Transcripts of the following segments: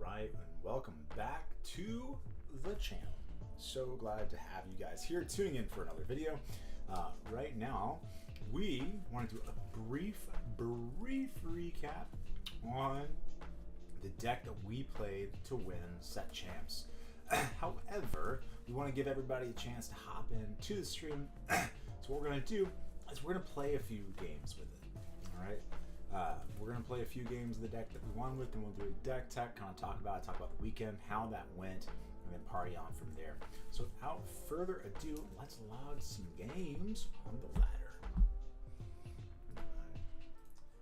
Alright, and welcome back to the channel. So glad to have you guys here tuning in for another video. Right now, we want to do a brief recap on the deck that we played to win set champs. However, we want to give everybody a chance to hop into the stream. So what we're going to do is we're going to play a few games with it. All right. We're going to play a few games of the deck that we won with, and we'll do a deck tech, kind of talk about the weekend, how that went, and then party on from there. So without further ado, let's log some games on the ladder.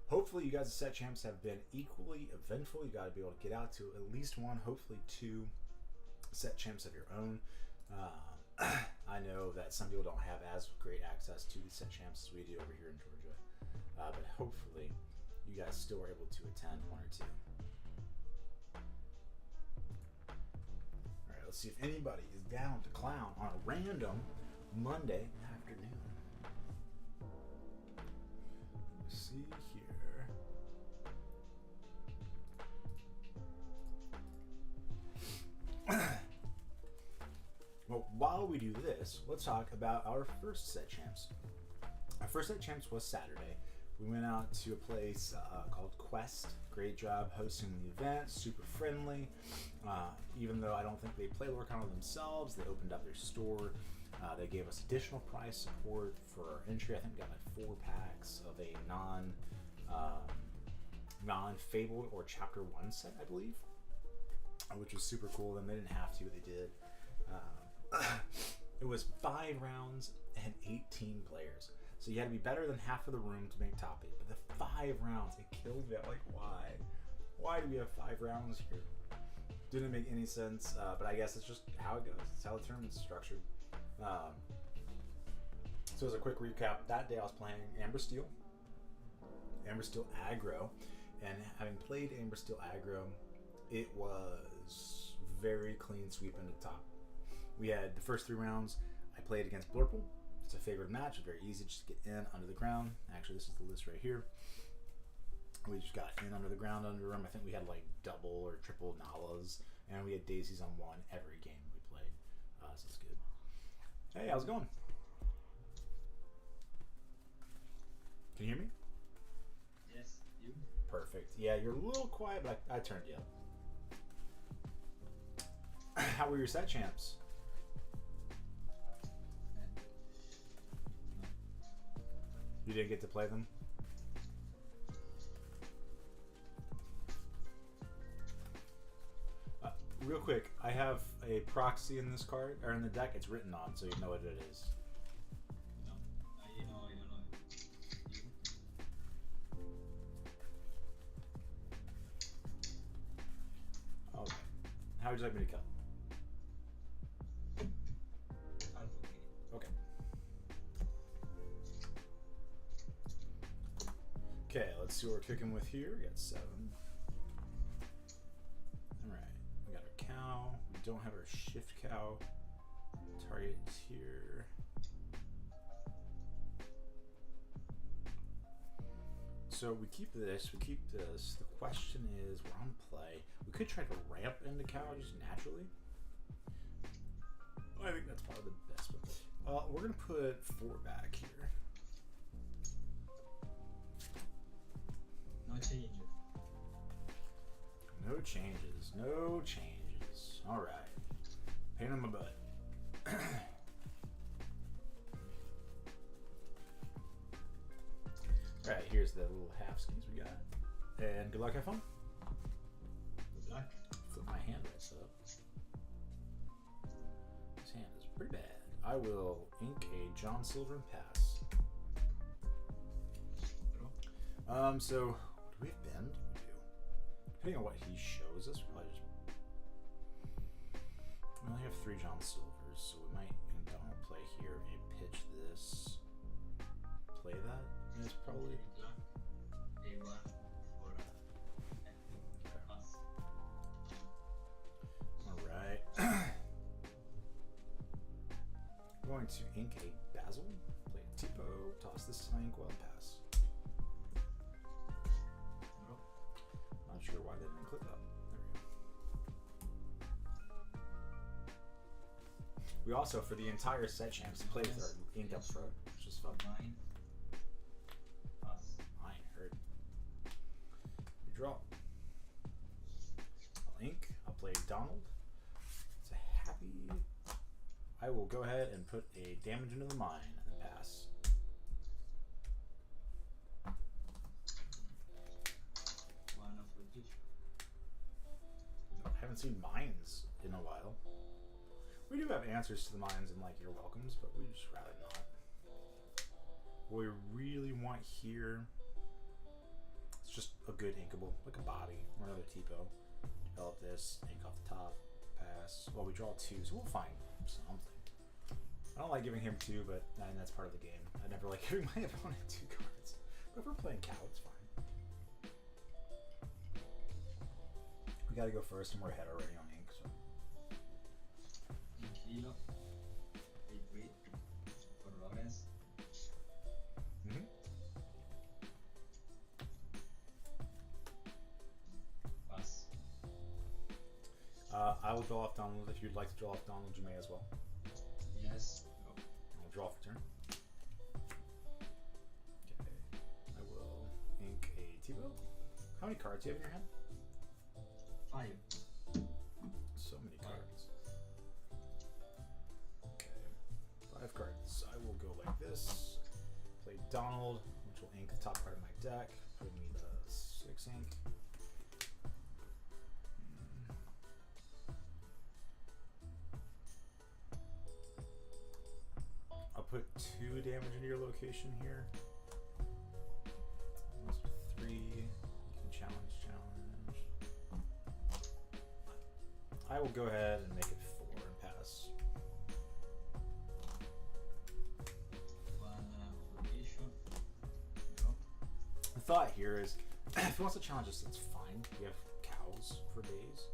Hopefully you guys at Set Champs have been equally eventful. You got to be able to get out to at least one, hopefully two Set Champs of your own. I know that some people don't have as great access to the Set Champs as we do over here in Georgia, but hopefully you guys still are able to attend one or two. All right, let's see if anybody is down to clown on a random Monday afternoon. Let's see here. Well, while we do this, let's talk about our first Set Champs. Our first Set Champs was Saturday. We went out to a place called Quest. Great job hosting the event, super friendly. Even though I don't think they play Lorcana themselves, they opened up their store. They gave us additional price support for our entry. I think we got like 4 packs of a non-Fabled or Chapter 1 set, I believe, which was super cool. Then they didn't have to, but they did. It was 5 rounds and 18 players. So you had to be better than half of the room to make top 8. But the 5 rounds, it killed me. I'm like, why? Why do we have 5 rounds here? Didn't make any sense, but I guess it's just how it goes. It's how the tournament's structured. So as a quick recap, that day I was playing Amber Steel aggro. And having played Amber Steel aggro, it was very clean sweep into the top. We had the first 3 rounds. I played against Blurple. It's a favorite match. It's very easy just to get in under the ground. Actually, this is the list right here. We just got in under the ground under him. I think we had like double or triple Nalas, and we had daisies on 1 every game we played. So it's good. Hey, how's it going? Can you hear me? Yes, you. Perfect. Yeah, you're a little quiet, but I turned you up. How were your Set Champs? You didn't get to play them? Real quick, I have a proxy in this card, or in the deck. It's written on, so you know what it is. No, I don't know. Okay. How would you like me to cut? Okay. Okay, let's see what we're kicking with here. We got 7. Alright, we got our cow. We don't have our shift cow. Target here. So we keep this, The question is, we're on play. We could try to ramp into cow just naturally. I think that's probably the best one. We're gonna put 4 back here. No changes. No changes. No changes. All right. Pain on my butt. All right. Here's the little half skis we got. And good luck. Have fun. Good luck. Flip my hand right up. This hand is pretty bad. I will ink a John Silver and pass. So do we have bend? We do. Depending on what he shows us, we probably just. We only have 3 John Silvers, so we might want to play here and pitch this. Play that? It's probably. Alright. Going to ink a Basil, play a Tipo, toss this to my inkwell and pass. Not sure why they didn't click up. There we go. We also, for the entire set champs, play with our ink up front, which is fun. Mine. Pass. Mine hurt. You draw. I'll ink. I'll play Donald. It's a happy. I will go ahead and put a damage into the mine and then pass. One of repetition. I haven't seen mines in a while. We do have answers to the mines and like your welcomes, but we just rather not. What we really want here, it's just a good inkable, like a body or another Tipo. Develop this, ink off the top, pass. Well, we draw 2, so we'll find something. I don't like giving him 2, but that's part of the game. I never like giving my opponent 2 cards. But if we're playing cow, it's fine. We gotta go first, and we're ahead already on ink, so. Kilo. Wait. For Lawrence. Pass. I will draw off Donald. If you'd like to draw off Donald, you may as well. Yes. Go. I'll draw for turn. Okay. I will ink a Tipo. How many cards do you have in your hand? 5. So many cards. Okay. 5 cards. I will go like this. Play Donald, which will ink the top part of my deck. Put me the 6 ink. I'll put 2 damage into your location here. 3. You can challenge. I will go ahead and make it 4 and pass. One repetition. Go. The thought here is, if he wants to challenge us, that's fine. We have cows for days.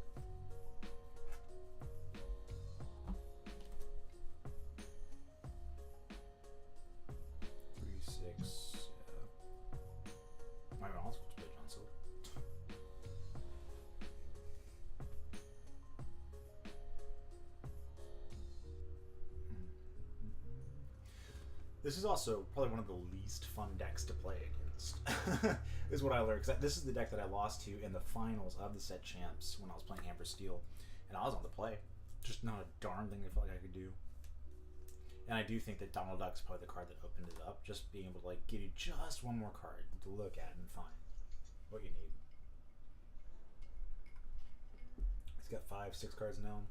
My mom also play John Silver. This is also probably one of the least fun decks to play against, is what I learned. Because this is the deck that I lost to in the finals of the set champs when I was playing Amber Steel. And I was on the play. Just not a darn thing I felt like I could do. And I do think that Donald Duck's probably the card that opened it up. Just being able to like give you just one more card to look at and find what you need. He's got 5, 6 cards now.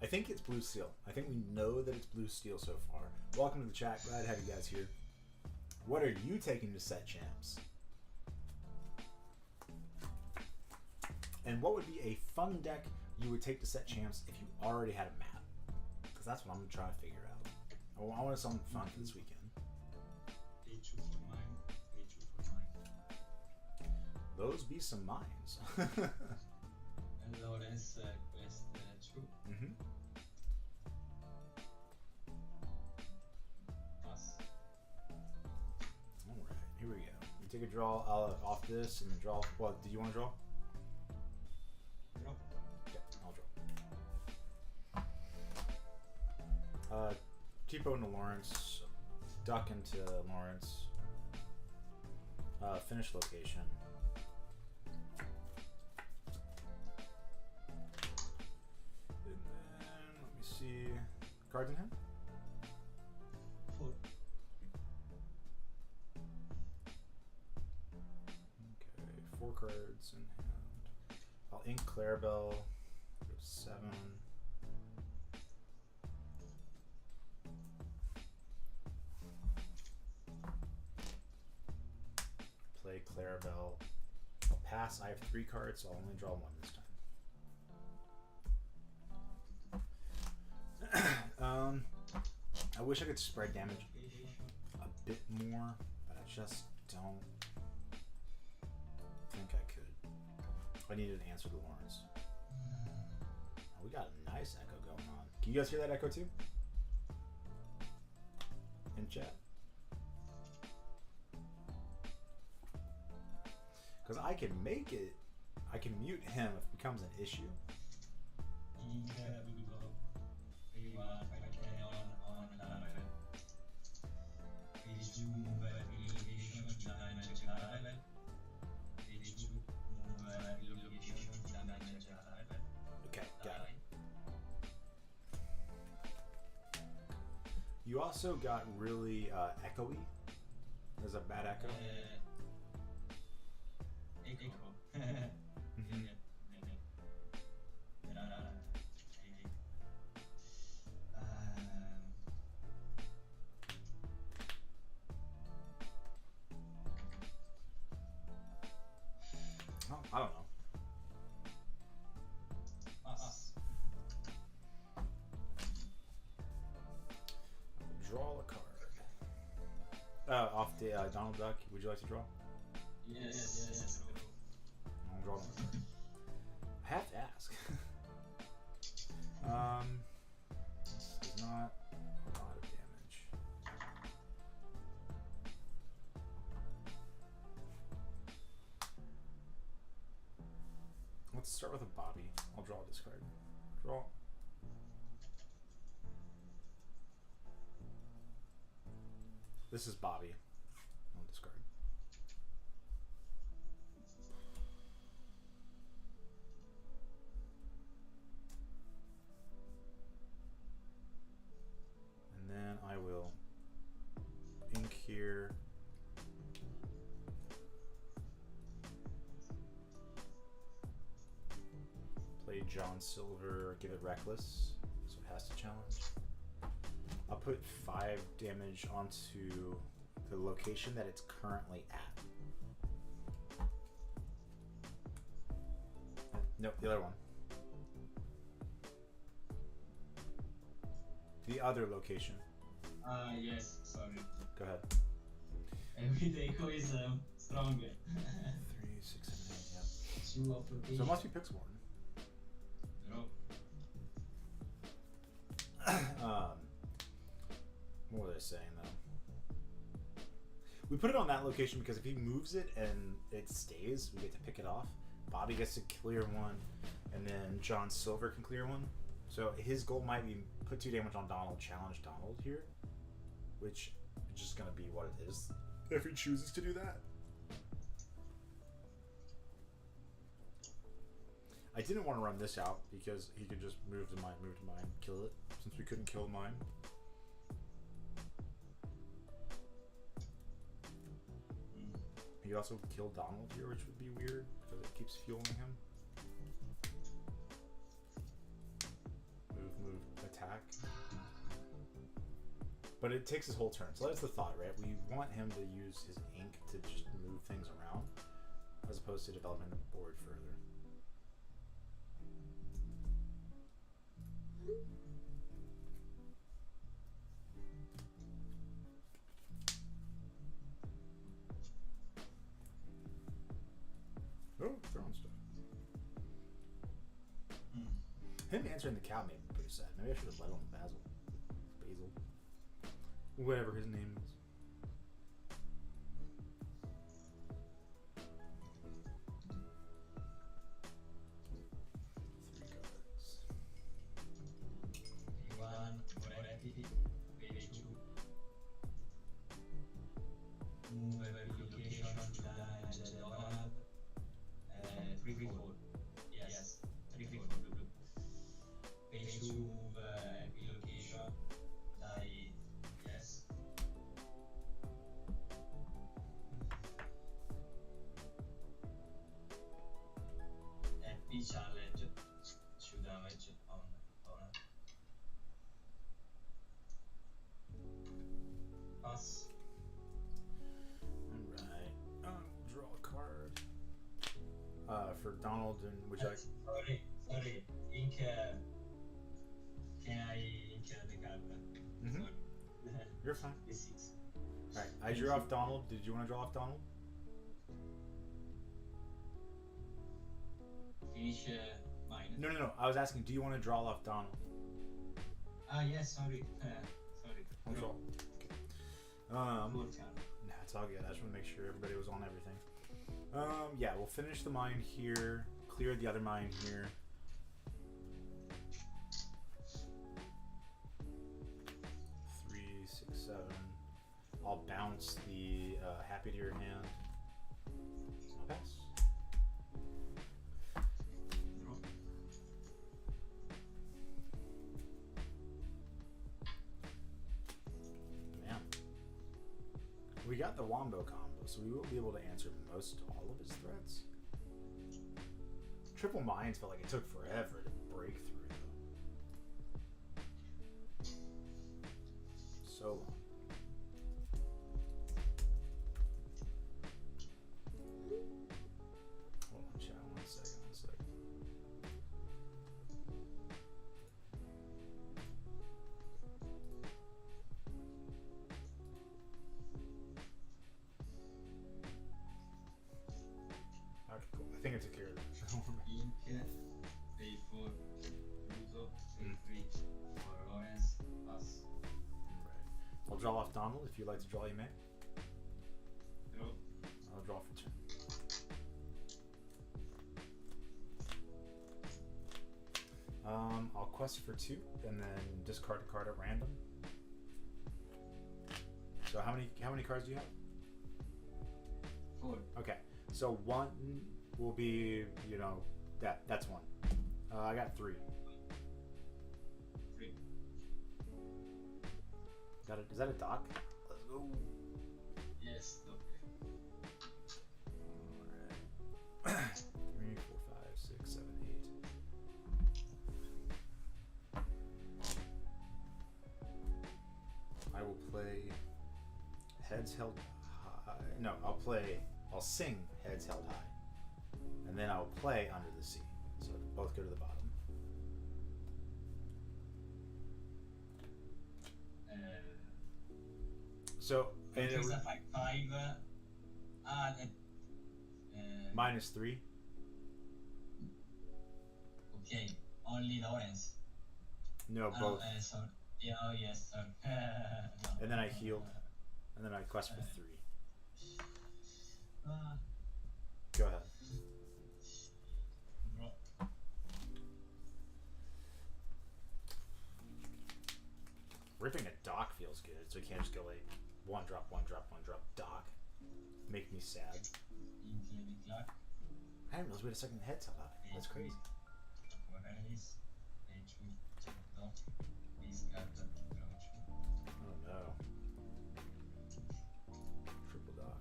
I think it's blue steel. I think we know that it's blue steel so far. Welcome to the chat. Glad to have you guys here. What are you taking to set champs? And what would be a fun deck you would take to set champs if you already had a map? Because that's what I'm going to try to figure out. I want something fun for this weekend. A2 for mine. A2 for mine. Those be some mines. And Lawrence quest 2. Pass. Alright, here we go. We take a draw off this and draw. What, did you want to draw? Draw. Yeah, I'll draw. Tipo into Lawrence. Duck into Lawrence. Finish location. And then, let me see. Cards in hand? 4. Okay, 4 cards in hand. I'll ink Clarabelle. 7. Play Clarabelle. I'll pass. I have 3 cards, so I'll only draw 1 this time. I wish I could spread damage a bit more, but I just don't think I could. I needed an answer to Lawrence. Oh, we got a nice echo going on. Can you guys hear that echo too? In chat? Because I can make it, I can mute him if it becomes an issue. Okay, got it. You also got really echoey. There's a bad echo. Oh, I don't know. Draw a card. Off the Donald Duck. Would you like to draw? Yes. I'll draw one. I have to ask. This is not a lot of damage. Let's start with a Bobby. I'll draw this card. Draw. This is Bobby. I'll discard. And then I will ink here. Play John Silver, give it Reckless, so it has to challenge. I'll put 5 damage onto the location that it's currently at. Nope, the other one. The other location. Yes, sorry. Go ahead. Every Deco is stronger. 3, 6, 7, 8, 2 of yeah. rotation. So it must be Pixel Warden. No. What was I saying though? We put it on that location because if he moves it and it stays, we get to pick it off. Bobby gets to clear one, and then John Silver can clear one. So his goal might be put 2 damage on Donald, challenge Donald here, which is just gonna be what it is if he chooses to do that. I didn't want to run this out because he could just move to mine, kill it, since we couldn't kill mine. He could also kill Donald here, which would be weird because it keeps fueling him. Move, attack. But it takes his whole turn, so that's the thought, right? We want him to use his ink to just move things around, as opposed to developing the board further. Oh, throwing stuff. Him answering the cow made me pretty sad. Maybe I should have let on Basil. Whatever his name is. Challenge 2 damage on opponent. Pass. Alright. Draw a card. For Donald and which I. Sorry. Ink. Can I ink the card? Mm-hmm. You're fine. D6. Alright, I drew off Donald. Did you want to draw off Donald? Finish mine. No. I was asking, do you want to draw off Donald? Yes, sorry. Sorry. I'll draw. Okay. Good card. Nah, it's all good. I just want to make sure everybody was on everything. Yeah, we'll finish the mine here, clear the other mine here. Three, six, seven. I'll bounce the happy to your hand. I'll pass. Draw. Man. We got the Wombo combo, so we will be able to answer most all of his threats. Triple Mines felt like it took forever to break through, though. So long. Hold on, chat. One second. Okay, cool. I think I took care of that. Ink, pay for Russo, pay free for Lawrence, pass. Right. I'll draw off Donald. If you'd like to draw, you may. Draw. I'll draw for turn. I'll quest for 2 and then discard a card at random. So how many cards do you have? 4. Okay. So 1 will be, that's 1. I got 3. 3. Is that a dock? Let's go. Yes, look. Alright. 3, 4, 5, 6, 7, 8. I will play Heads Held High. No, I'll sing Heads Held High. And then I'll play Under the Sea. So both go to the bottom. So and It was a 5. minus 3. Okay, only Lawrence. No, both. Sorry. Yeah, oh yes, sorry. No. And then I healed. And then I quest for 3. Go ahead. Draw. Ripping a dock feels good, so you can't just go like 1 drop, 1 drop, 1 drop, dock. Make me sad. Including clock. I didn't realize we had a second head held high. That's crazy. Release. Page 2. Dot. Discard. Draw 2. Oh no. Triple dock.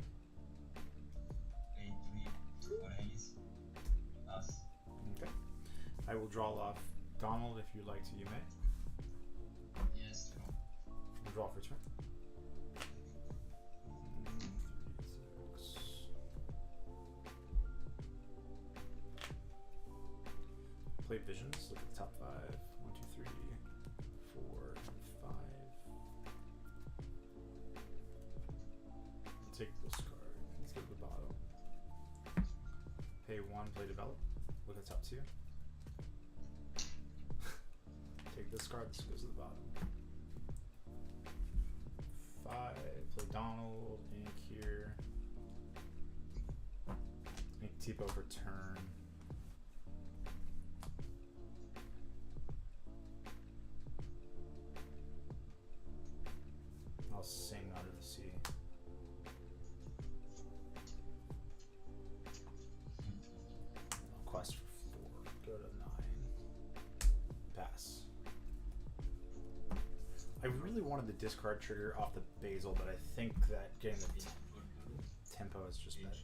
Page 3. Release. Pass. Okay. I will draw off Donald if you'd like to, you may. Yes, draw. I'll draw for turn. 3, 6. Play Visions. Look at the top 5. 1, 2, 3, 4, 5. Take this card. Let's go to the bottom. Pay 1. Play Develop. Look at the top 2. Take this card. This goes to the bottom. 5. Play Donald. Ink here. Ink Tipo for turn. I'll sing Under the Sea. I'll quest for 4. Go to 9. Pass. I really wanted the discard trigger off the basil, but I think that getting the tempo is just better.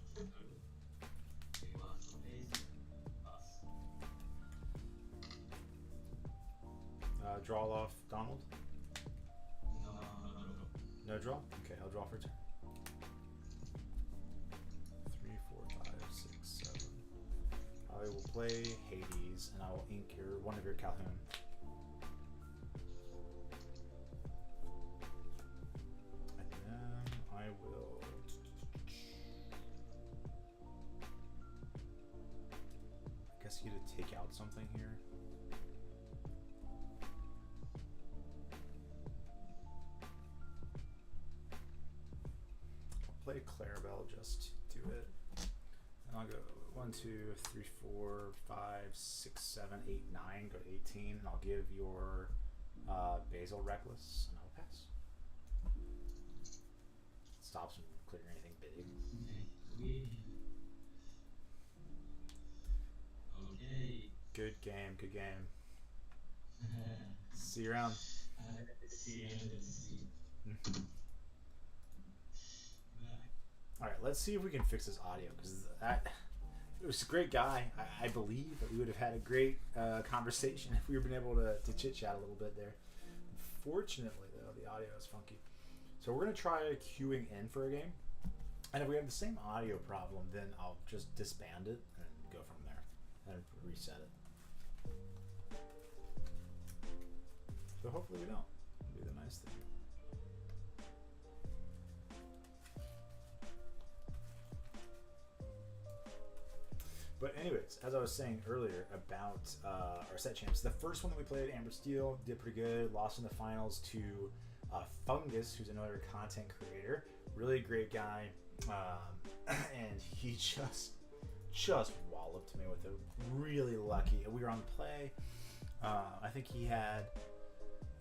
Draw off Donald. No draw? Okay, I'll draw for turn. 3, 4, 5, 6, 7. I will play Hades, and I will ink one of your Calhoun. And then I will... I guess you get to take out something here. Play Clarabelle just to do it. I'll go 1, 2, 3, 4, 5, 6, 7, 8, 9. Go to 18, and I'll give your Basil Reckless, and I'll pass. Stops from clearing anything big. Okay. Good game, good game. See you around. See. All right, let's see if we can fix this audio, because it was a great guy. I believe that we would have had a great conversation if we had been able to chit chat a little bit there. Unfortunately, though, the audio is funky. So we're gonna try queuing in for a game, and if we have the same audio problem, then I'll just disband it and go from there and reset it. So hopefully we don't. That'd be the nice thing. But anyways, as I was saying earlier about our set champs, the first one that we played, Amber Steel, did pretty good. Lost in the finals to Fungus, who's another content creator. Really great guy. And he just walloped me with it. Really lucky. We were on the play. I think he had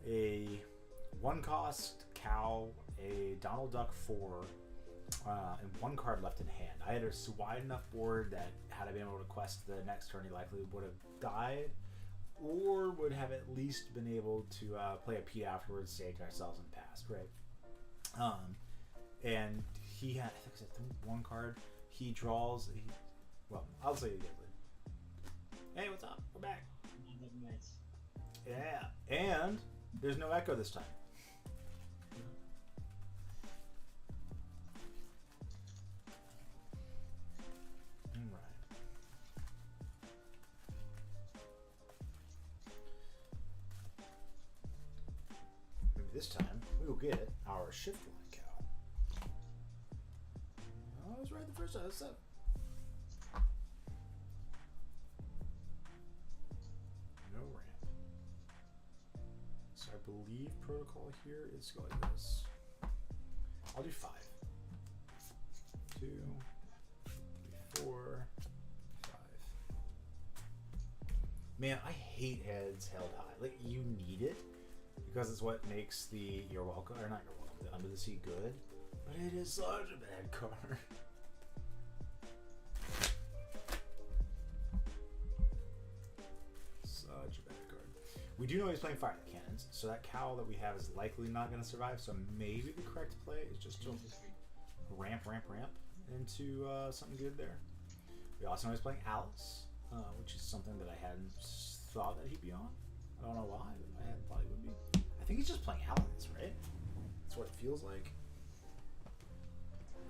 a 1-cost cow, a Donald Duck 4, and 1 card left in hand. I had a wide enough board that had I been able to quest the next turn, he likely would have died, or would have at least been able to play a P afterwards, saved ourselves, and passed, right? And he had, I think it's 1 card. He draws. Well, I'll say it again. Hey, what's up? We're back. Yeah, and there's no echo this time. This time, we will get our shift line cow. Oh, I was right the first time. That's 7. No ramp. So I believe protocol here is going like this. I'll do 5. 2, 3, 4, 5. Man, I hate heads held high. Like, you need it. Because it's what makes the You're Welcome, or not You're Welcome, the Under the Sea good. But it is such a bad card. Such a bad card. We do know he's playing fire cannons, so that cow that we have is likely not going to survive. So maybe the correct play is just to ramp into something good there. We also know he's playing Alice, which is something that I hadn't thought that he'd be on. I don't know why, but I hadn't thought he would be. I think he's just playing Alice, right? That's what it feels like.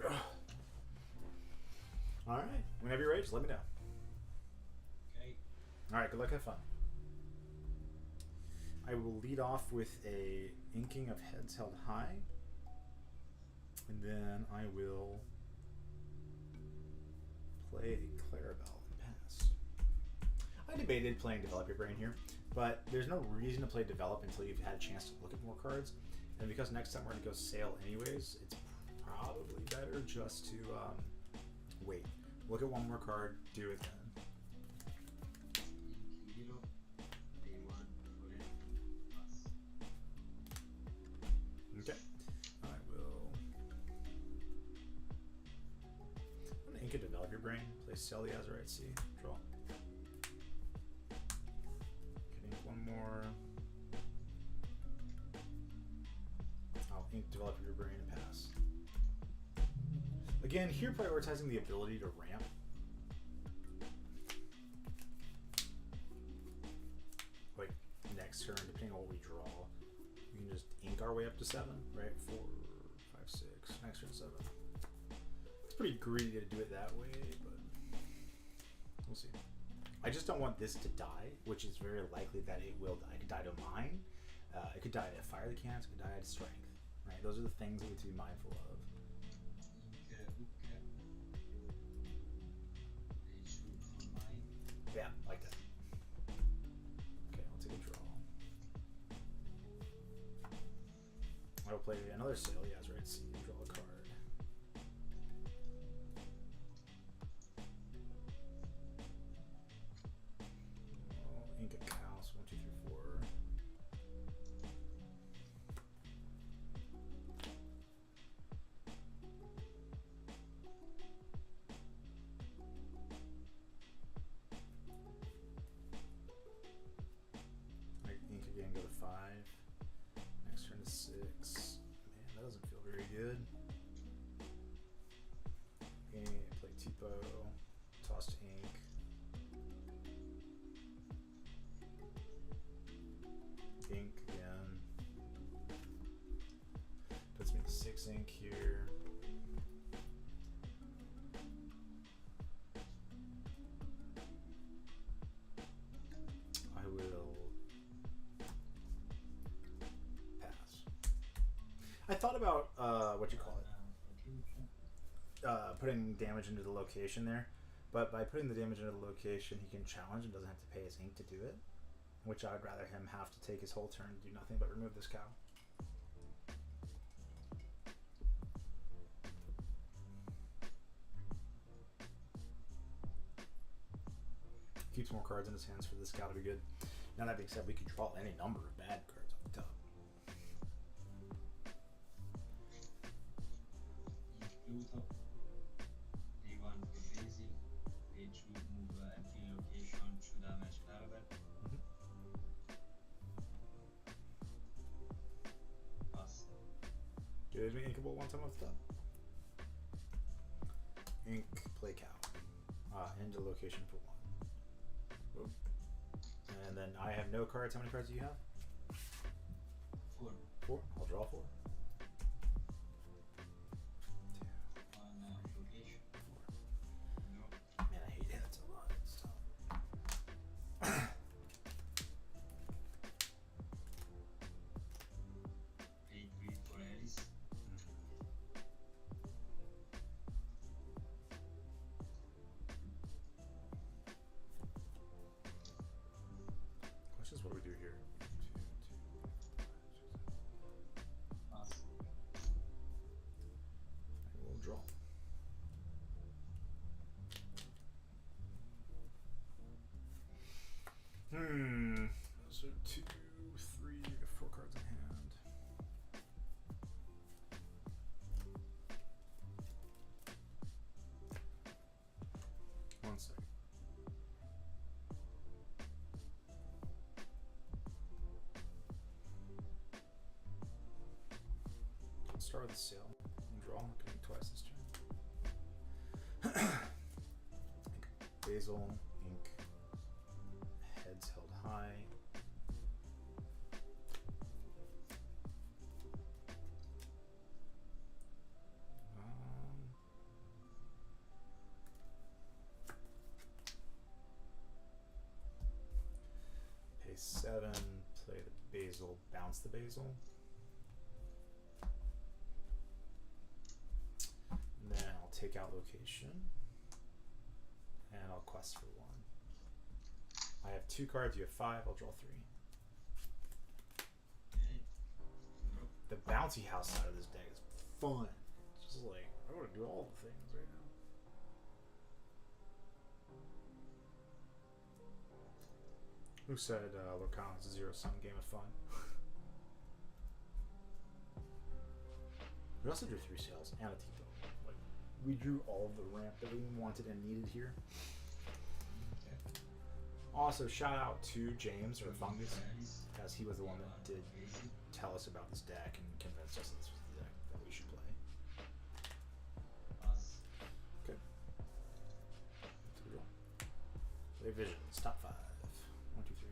Ugh. All right. Whenever you're ready, just let me know. Okay. All right. Good luck. Have fun. I will lead off with a inking of heads held high, and then I will play a Clarabelle and pass. I debated playing Develop Your Brain here, but there's no reason to play Develop until you've had a chance to look at more cards. And because next time we're going to go sail anyways, it's probably better just to wait. Look at one more card, do it then. Okay. I will... I'm going to ink a Develop Your Brain, play Sell the Azurite Sea, draw. One more. I'll ink Develop Your Brain and pass. Again, here prioritizing the ability to ramp. Like next turn, depending on what we draw, we can just ink our way up to 7, right? 4, 5, 6. Next turn 7. It's pretty greedy to do it that way, but we'll see. I just don't want this to die, which is very likely that it will die. It could die to mine. It could die to fire the cannons. It could die to strength. Right? Those are the things we need to be mindful of. Yeah, like that. Okay, I'll take a draw. I'll play another Sail the Azurite Sea, draw a card. I thought about what you call it, location. putting damage into the location there, but by putting the damage into the location, he can challenge and doesn't have to pay his ink to do it. Which I'd rather him have to take his whole turn and do nothing but remove this cow. Keeps more cards in his hands for this cow to be good. Now that being said, we can draw any number of bad cards off the top. Pluto. D1 for basic. D2 move empty location to damage Fabled. Pass. Gives me inkable one time off the top. Ink, play cow. Into location for 1. Oop. And then I have no cards. How many cards do you have? 4. 4. I'll draw 4. 1 location. 4. No. Man, I hate heads a lot. It's tough. D3 for Alice. Questions? What do we do here? 1, 2, 3, 4, 5, 6, 7. Pass. And we'll draw. So 2, 3, we got 4 cards in hand. One second. I'll start with the sale and draw. I'm getting twice this turn. Basil, ink, heads held high. Pay 7, play the basil, bounce the basil. And then I'll take out location. And I'll quest for 1. I have 2 cards, you have 5, I'll draw 3. Okay. No. The bouncy house side of this deck is fun. It's just like, I want to do all the things right now. Who said Lorcan is a zero-sum game of fun? We also drew 3 sales and a T-Bone. Like, we drew all of the ramp that we wanted and needed here. Okay. Also, shout out to James, or Fungus, Alice. as he was the one that D1 did for basic. tell us about this deck and convinced us that this was the deck that we should play. Pass. Okay. So we draw. Play Visions, top 5. 1, 2, 3,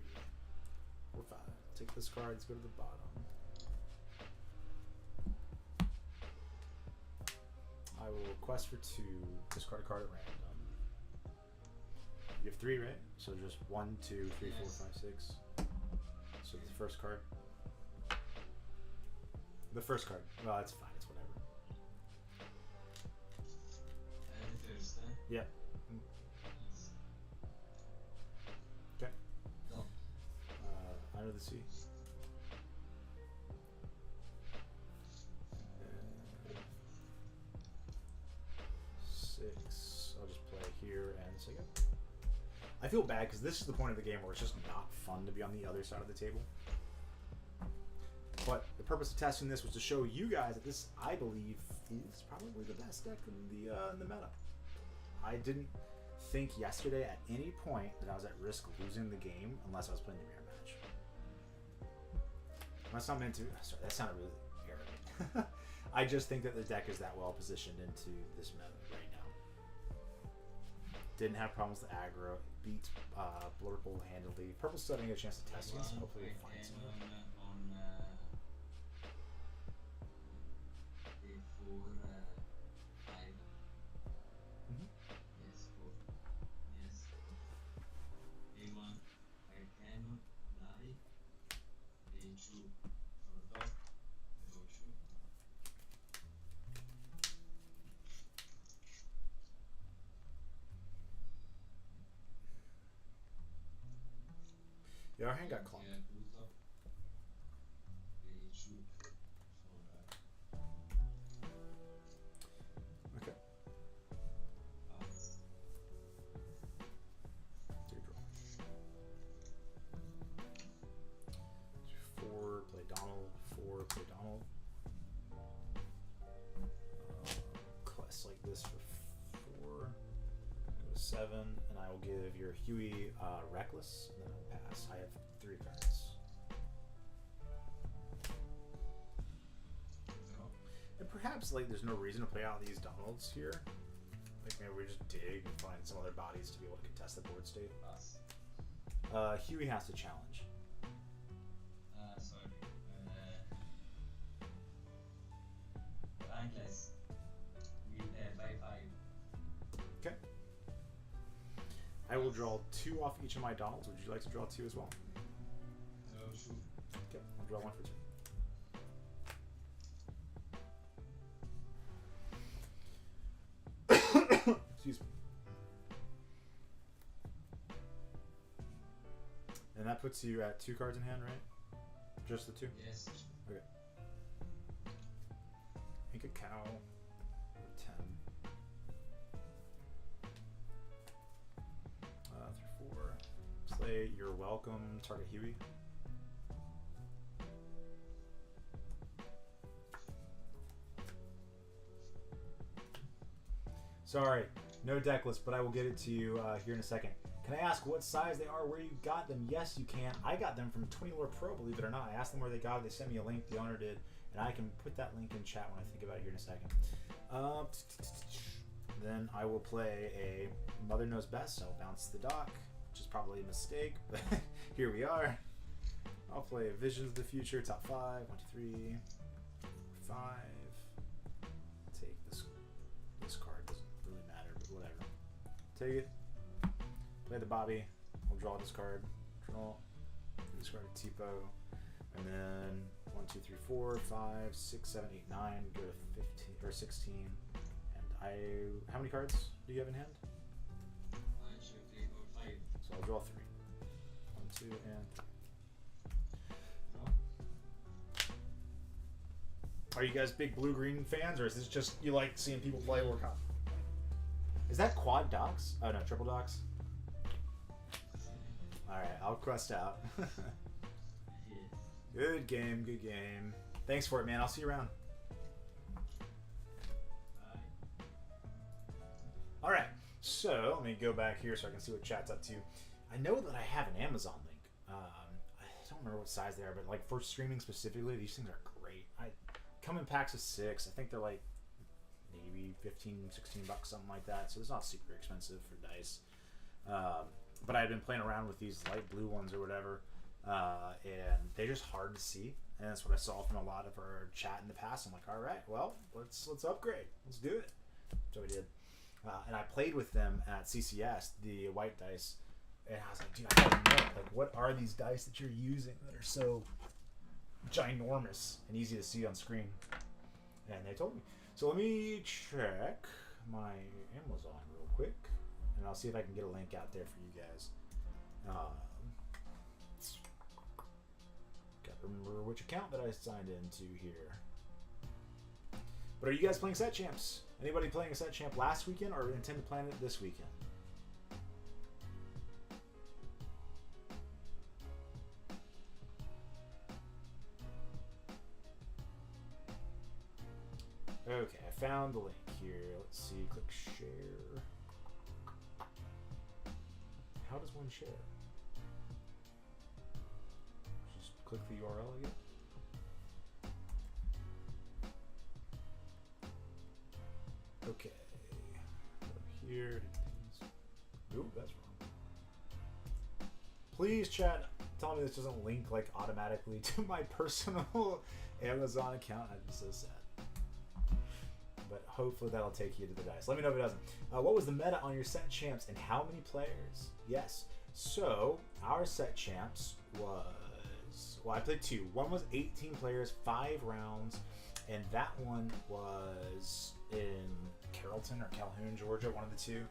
4, 5. Take this card, let's go to the bottom. I will quest for 2, discard a card at random. You have 3, right? So just 1, 2, 3, 4, Yes. 5, 6. So the first card. The first card. Well, that's fine. It's whatever. And the first, huh? Yep. Yes. Okay. Go. Under the Sea. And 6. I'll just play here and say go. I feel bad because this is the point of the game where it's just not fun to be on the other side of the table. But the purpose of testing this was to show you guys that this, I believe, is probably the best deck in the meta. I didn't think yesterday at any point that I was at risk of losing the game unless I was playing the mirror match. Unless I'm into, sorry, that sounded really arrogant. I just think that the deck is that well positioned into this meta right now. Didn't have problems with aggro. Beat Blurple handily. Purple still didn't get a chance to test it, so hopefully we'll find some. on D4 5. Mhm. Yes, 4. Yes. D1 Red Cannon, Nari. D2 Rodok, Rochu. our hand got clumped. Okay. Four, play Donald. Four, play Donald. Quest like this for 4. Go to 7, and I will give your Huey Reckless, and then I'll pass. I have 3 cards. And perhaps like there's no reason to play out these Donalds here. Like maybe we just dig and find some other bodies to be able to contest the board state. Huey has to challenge. Sorry. Unless we by 5. Okay. I will draw 2 off each of my Donalds. Would you like to draw 2 as well? Sure. Okay, I'll draw 1 for 2. Excuse me. And that puts you at 2 cards in hand, right? Just the 2? Yes. Okay. Make a cow. 10. 3, 4. Play You're Welcome, target Huey. Sorry, no deck list, but I will get it to you here in a second. Can I ask what size they are, where you got them? Yes, you can. I got them from 20 Lore Pro, believe it or not. I asked them where they got it. They sent me a link. The owner did. And I can put that link in chat when I think about it here in a second. Then I will play a Mother Knows Best. So I'll bounce the dock, which is probably a mistake, but here we are. I'll play Visions of the Future, top 5. 1, 2, 3, 4, 5. Take this card. Doesn't really matter, but whatever. Take it. Play the Bobby. We'll draw this card. Draw. Discard a Tipo. And then 1, 2, 3, 4, 5, 6, 7, 8, 9. Go to 15 or 16. And how many cards do you have in hand? 1, 2, 3, 4, 5. So I'll draw 3. 1, 2, and 3. Are you guys big blue-green fans, or is this just you like seeing people play Warcraft? Is that quad docks? Oh no, triple docks. All right, I'll crust out. Good game, good game. Thanks for it, man. I'll see you around. Bye. All right, so let me go back here so I can see what chat's up to. I know that I have an Amazon link. I don't remember what size they are, but like for streaming specifically, these things are great. I come in packs of 6. I think they're like maybe 15, 16 bucks, something like that. So it's not super expensive for dice. But I had been playing around with these light blue ones or whatever, and they're just hard to see. And that's what I saw from a lot of our chat in the past. I'm like, all right, well, let's upgrade. Let's do it. So we did. And I played with them at CCS, the white dice, and I was like, dude, I gotta know, like, what are these dice that you're using that are so ginormous and easy to see on screen? And they told me. So let me check my Amazon real quick, and I'll see if I can get a link out there for you guys. Gotta remember which account that I signed into here. But are you guys playing Set Champs? Anybody playing a Set Champ last weekend or intend to plan it this weekend? Okay, I found the link here. Let's see, click share. How does one share? Just click the URL again. Okay, go here. Ooh, that's wrong. Please, chat, tell me this doesn't link like automatically to my personal Amazon account. I'd be so sad. But hopefully that'll take you to the dice. Let me know if it doesn't. What was the meta on your Set Champs and how many players? Yes. So our Set Champs was, well, I played 2. One was 18 players, 5 rounds, and that one was in Carrollton or Calhoun, Georgia, one of the two.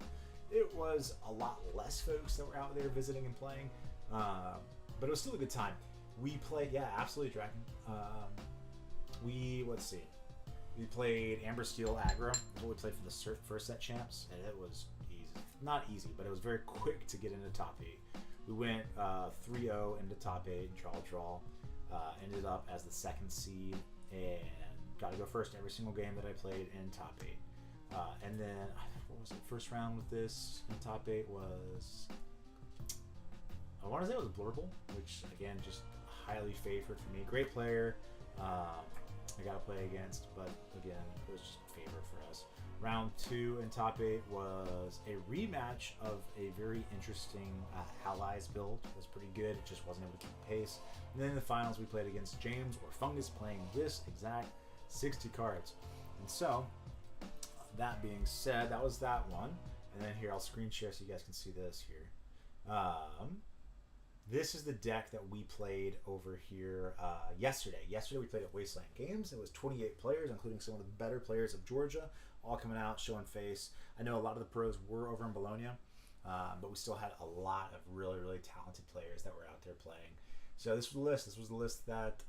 It was a lot less folks that were out there visiting and playing. but it was still a good time. We played, yeah, absolutely Dragon. Let's see. We played Amber Steel Aggro. That's what we played for the first set champs, and it was easy. Not easy, but it was very quick to get into top 8. We went 3-0 into top 8, draw. Ended up as the 2nd seed, and got to go first every single game that I played in top 8. And then, what was it? First round with this in top 8 was, I want to say it was Blurble, which again, just highly favored for me. Great player. I got to play against, but again, it was just a favor for us. Round 2 in top 8 was a rematch of a very interesting Allies build. It was pretty good. It just wasn't able to keep pace. And then in the finals, we played against James or Fungus, playing this exact 60 cards. And so, that being said, that was that one. And then here, I'll screen share so you guys can see this here. This is the deck that we played over here yesterday. Yesterday we played at Wasteland Games. It was 28 players, including some of the better players of Georgia, all coming out, showing face. I know a lot of the pros were over in Bologna, but we still had a lot of really, really talented players that were out there playing. So this was the list. This was the list that,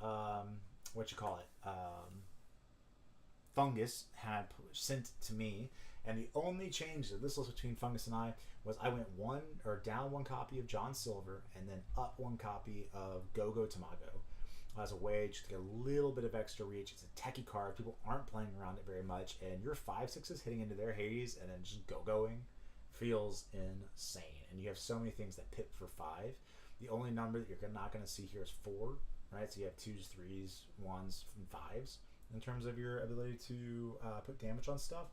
Fungus had sent to me. And the only change to this list between Fungus and I was I went down one copy of John Silver and then up one copy of Go-Go Tamago as a way just to get a little bit of extra reach. It's a techie card. People aren't playing around it very much, and your 5/6s hitting into their Hades and then just go-going feels insane. And you have so many things that pip for 5. The only number that you're not going to see here is 4, right? So you have 2s, 3s, 1s, and 5s in terms of your ability to put damage on stuff.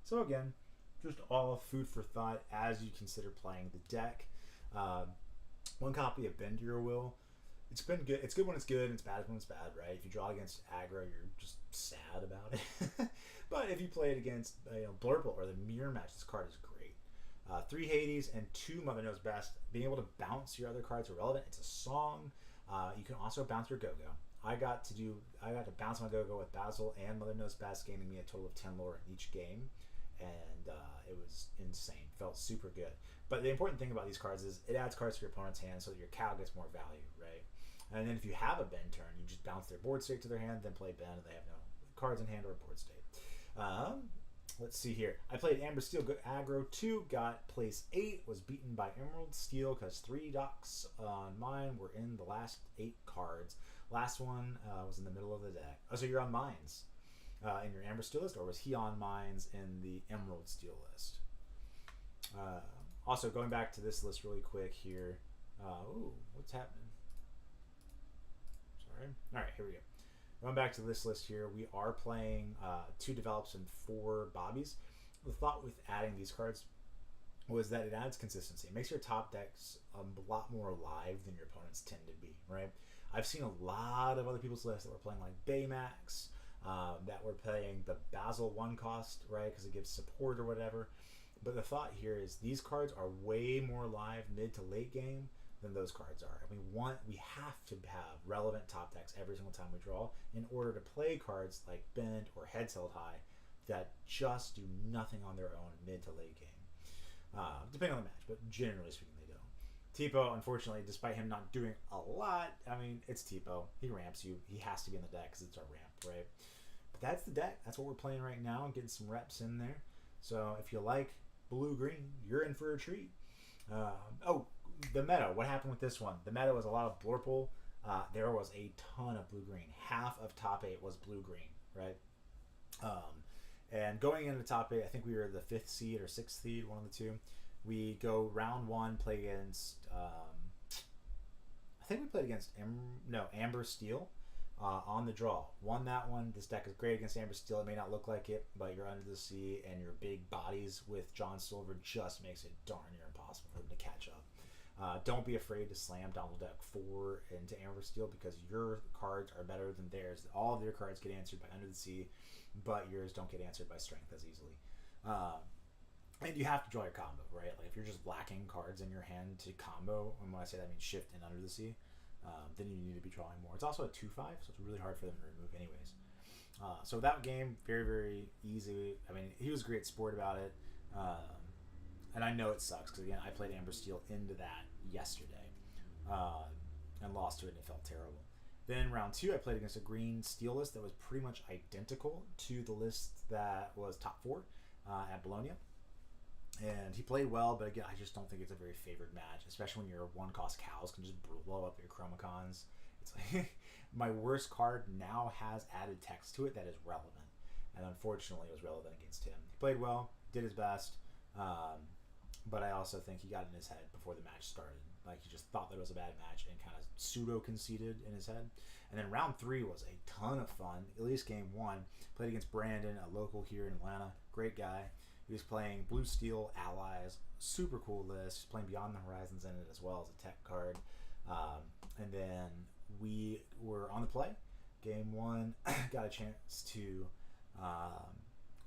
So again, just all food for thought as you consider playing the deck. One copy of Bend to Your Will. It's been good. It's good when it's good, and it's bad when it's bad, right? If you draw against aggro, you're just sad about it. But if you play it against Blurple or the Mirror Match, this card is great. 3 Hades and 2 Mother Knows Best. Being able to bounce your other cards irrelevant. It's a song. You can also bounce your Go-Go. I got to bounce my Go-Go with Basil and Mother Knows Best, gaining me a total of 10 lore in each game. And it was insane. Felt super good. But the important thing about these cards is it adds cards to your opponent's hand so that your cow gets more value, right? And then if you have a bend turn, you just bounce their board state to their hand, then play bend, and they have no cards in hand or board state. Let's see here. I played Amber Steel Good Aggro 2, got place 8, was beaten by Emerald Steel because 3 docks on mine were in the last 8 cards. Last one was in the middle of the deck. Oh, so you're on mines. In your Amber Steel list, or was he on mines in the Emerald Steel list? Also, going back to this list really quick here. Ooh, what's happening? Sorry. All right, here we go. Going back to this list here, we are playing 2 develops and 4 bobbies. The thought with adding these cards was that it adds consistency. It makes your top decks a lot more alive than your opponents tend to be, right? I've seen a lot of other people's lists that were playing like Baymax, that were playing the Basil 1 cost, right, because it gives support or whatever. But the thought here is these cards are way more live mid to late game than those cards are. And we have to have relevant top decks every single time we draw in order to play cards like Bend or Heads Held High that just do nothing on their own mid to late game. Depending on the match, but generally speaking they don't. Tipo, unfortunately, despite him not doing a lot, I mean, it's Tipo. He ramps you. He has to be in the deck because it's our ramp, right? But that's the deck. That's what we're playing right now, getting some reps in there. So if you like blue-green, you're in for a treat. The meta. What happened with this one? The meta was a lot of Blurple. There was a ton of blue-green. Half of top 8 was blue-green, right? And going into top 8, I think we were the 5th seed or 6th seed, one of the two. We go round 1, play against, I think we played against Amber Steel on the draw. Won that one. This deck is great against Amber Steel. It may not look like it, but you're under the sea, and your big bodies with John Silver just makes it darn near impossible for them to catch up. Don't be afraid to slam Donald Deck 4 into Amber Steel because your cards are better than theirs. All of their cards get answered by Under the Sea, but yours don't get answered by Strength as easily. And you have to draw your combo, right? Like if you're just lacking cards in your hand to combo, and when I say that I mean shift and Under the Sea, then you need to be drawing more. It's also a 2/5, so it's really hard for them to remove anyways. So that game, very, very easy. I mean, he was a great sport about it. And I know it sucks because, again, I played Amber Steel into that yesterday. and lost to it, and it felt terrible. Then round 2, I played against a green steel list that was pretty much identical to the list that was top 4 at Bologna. And he played well, but again, I just don't think it's a very favored match, especially when your one-cost cows can just blow up your chromacons. It's like my worst card now has added text to it that is relevant, and unfortunately, it was relevant against him. He played well, did his best, but I also think he got in his head before the match started. Like, he just thought that it was a bad match and kind of pseudo-conceded in his head. And then round 3 was a ton of fun. At least game 1. Played against Brandon, a local here in Atlanta. Great guy. He was playing Blue Steel Allies. Super cool list. He's playing Beyond the Horizons in it as well as a tech card. And then we were on the play. Game 1, got a chance to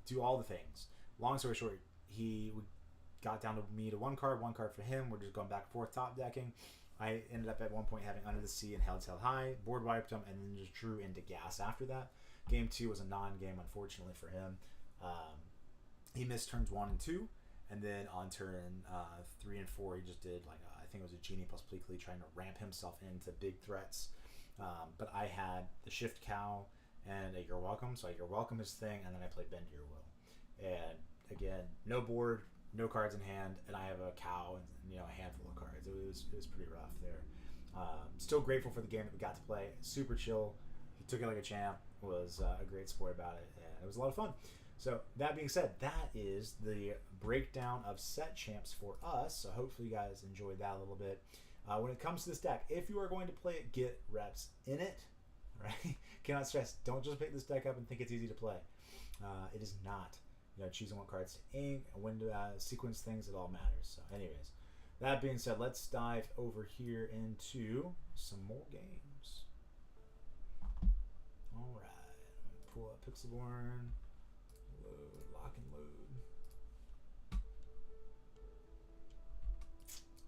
do all the things. Long story short, we got down to me to one card for him. We're just going back and forth, top decking. I ended up at one point having Under the Sea and Held High. Board wiped him and then just drew into gas after that. Game 2 was a non-game, unfortunately for him. He missed turns 1 and 2, and then on turn 3 and 4, he just did I think it was a Genie plus Pleakley, trying to ramp himself into big threats. But I had the Shift Cow and a You're Welcome, so You're Welcome his thing, and then I played Bend Your Will. And again, no board, no cards in hand, and I have a cow and a handful of cards. It was pretty rough there. Still grateful for the game that we got to play. Super chill. He took it like a champ. Was a great sport about it, and it was a lot of fun. So that being said, that is the breakdown of set champs for us. So hopefully you guys enjoyed that a little bit. When it comes to this deck, if you are going to play it, get reps in it. Right? Cannot stress. Don't just pick this deck up and think it's easy to play. It is not. Choosing what cards to ink, when to sequence things, it all matters. So anyways, that being said, let's dive over here into some more games. All right. Pull up Pixelborn. Load, lock and load.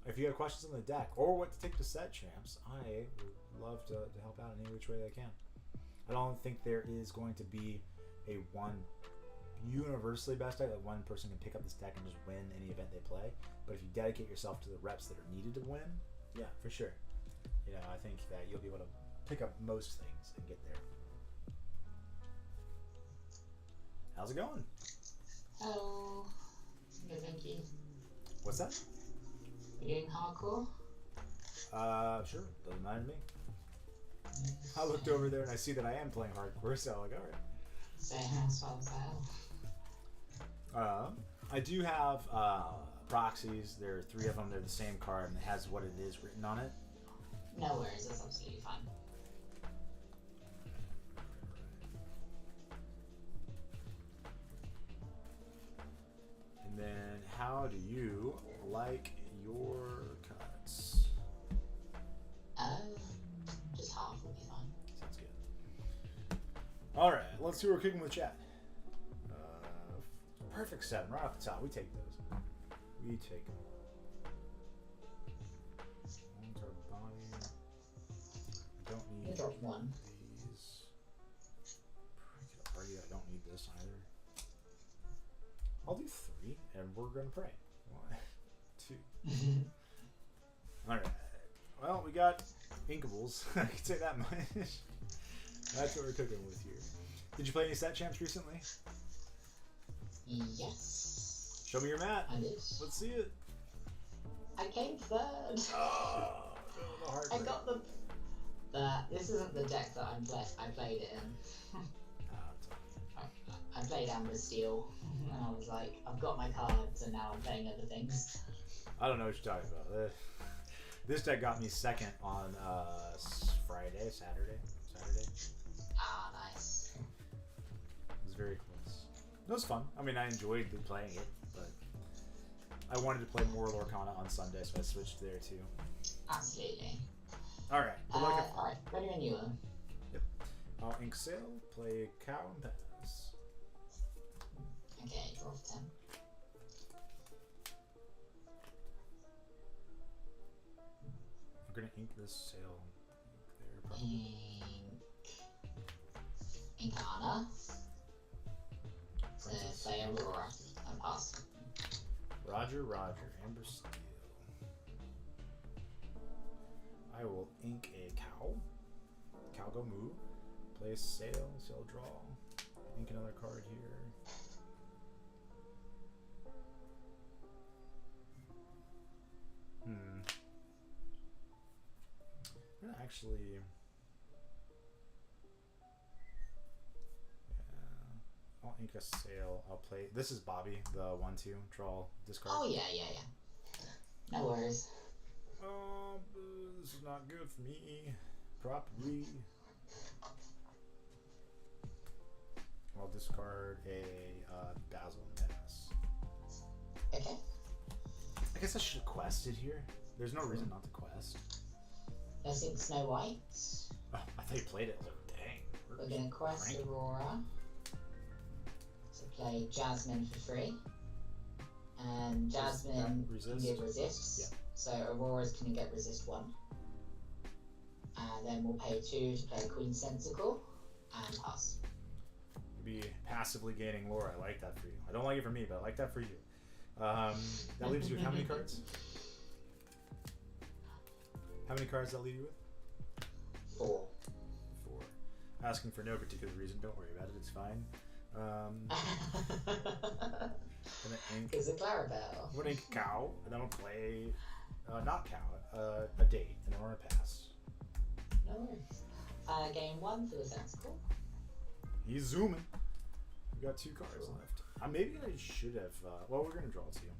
If you have questions on the deck or what to take to set champs, I would love to help out in any which way I can. I don't think there is going to be a one universally best deck that one person can pick up this deck and just win any event they play. But if you dedicate yourself to the reps that are needed to win, yeah, for sure. I think that you'll be able to pick up most things and get there. How's it going? Hello. Good, thank you. What's that? You doing hardcore? Sure. Doesn't matter to me. I looked over there and I see that I am playing hardcore, so I'm like, alright. Same as well as I do have proxies. There are 3 of them. They're the same card and it has what it is written on it. No worries, that's absolutely fine. And then, how do you like your cuts? Just half will be fine. Sounds good. Alright, let's see what we're kicking with chat. Perfect 7 right off the top. We take those. We take them. One's our body. I don't need You drop 1. these. I don't need this either. I'll do 3, and we're gonna pray. 1, 2. Alright. Well, we got Inkables. I can say that much. That's what we're cooking with here. Did you play any set champs recently? Yes. Show me your mat. I did. Let's see it. I came 3rd. Oh, the hard I way. got the. This isn't the deck that I played it in. I played Amber Steel, and I was like, I've got my cards, and now I'm playing other things. I don't know what you're talking about. This deck got me 2nd on Saturday. Ah, nice. It was very close. It was fun. I mean, I enjoyed playing it, but I wanted to play more Lorcana on Sunday, so I switched there too. Absolutely. Alright. Alright, ready when you are. Yep. I'll ink sail, play cow and pass. Okay, draw for 10. I'm gonna ink this sail there probably. Inkana. So Princess. play Aurora and pass. Roger, Amber Steel. I will ink I'll go move. Play sail, sail draw. Ink another card here. I'm gonna actually. Yeah, I'll ink a sail. I'll play. This is Bobby, the 1/2 draw discard. Oh yeah. No worries. This is not good for me. Properly. I'll discard a Basil and pass. Okay. I guess I should have quested here. There's no reason not to quest. I think Snow White. Oh, I thought you played it. I was like, dang. We're gonna quest ranking. Aurora. So play Jasmine for free. And Jasmine can give resists. Yeah. So Aurora's gonna get resist 1. And then we'll pay 2 to play Queen Sensical and pass. You'll be passively gaining lore. I like that for you. I don't like it for me, but I like that for you. That leaves you with how many cards? How many cards does that leave you with? 4. 4. Asking for no particular reason. Don't worry about it. It's fine. And then ink. Is it Clarabelle? I'm gonna ink cow, and then I'll play not cow, a date, and then we're gonna pass. No worries. Game 1 for the Sensical. He's zooming. We got 2 cards left. Maybe I should have. Well, we're gonna draw 2.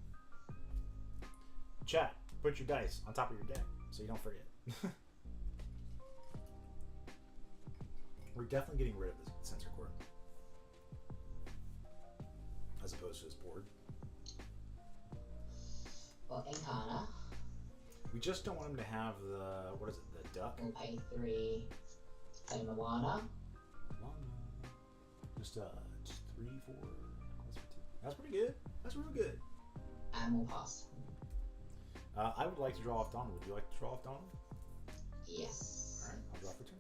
Chat, put your dice on top of your deck so you don't forget. We're definitely getting rid of this sensor cord as opposed to his board. Well, Incana. We just don't want him to have the what is it? The duck. We'll pay 3 to play Moana. Just 3, 4. That's pretty good. That's real good. And we'll pass. I would like to draw off Donald. Would you like to draw off Donald? Yes. Alright, I'll draw for 2.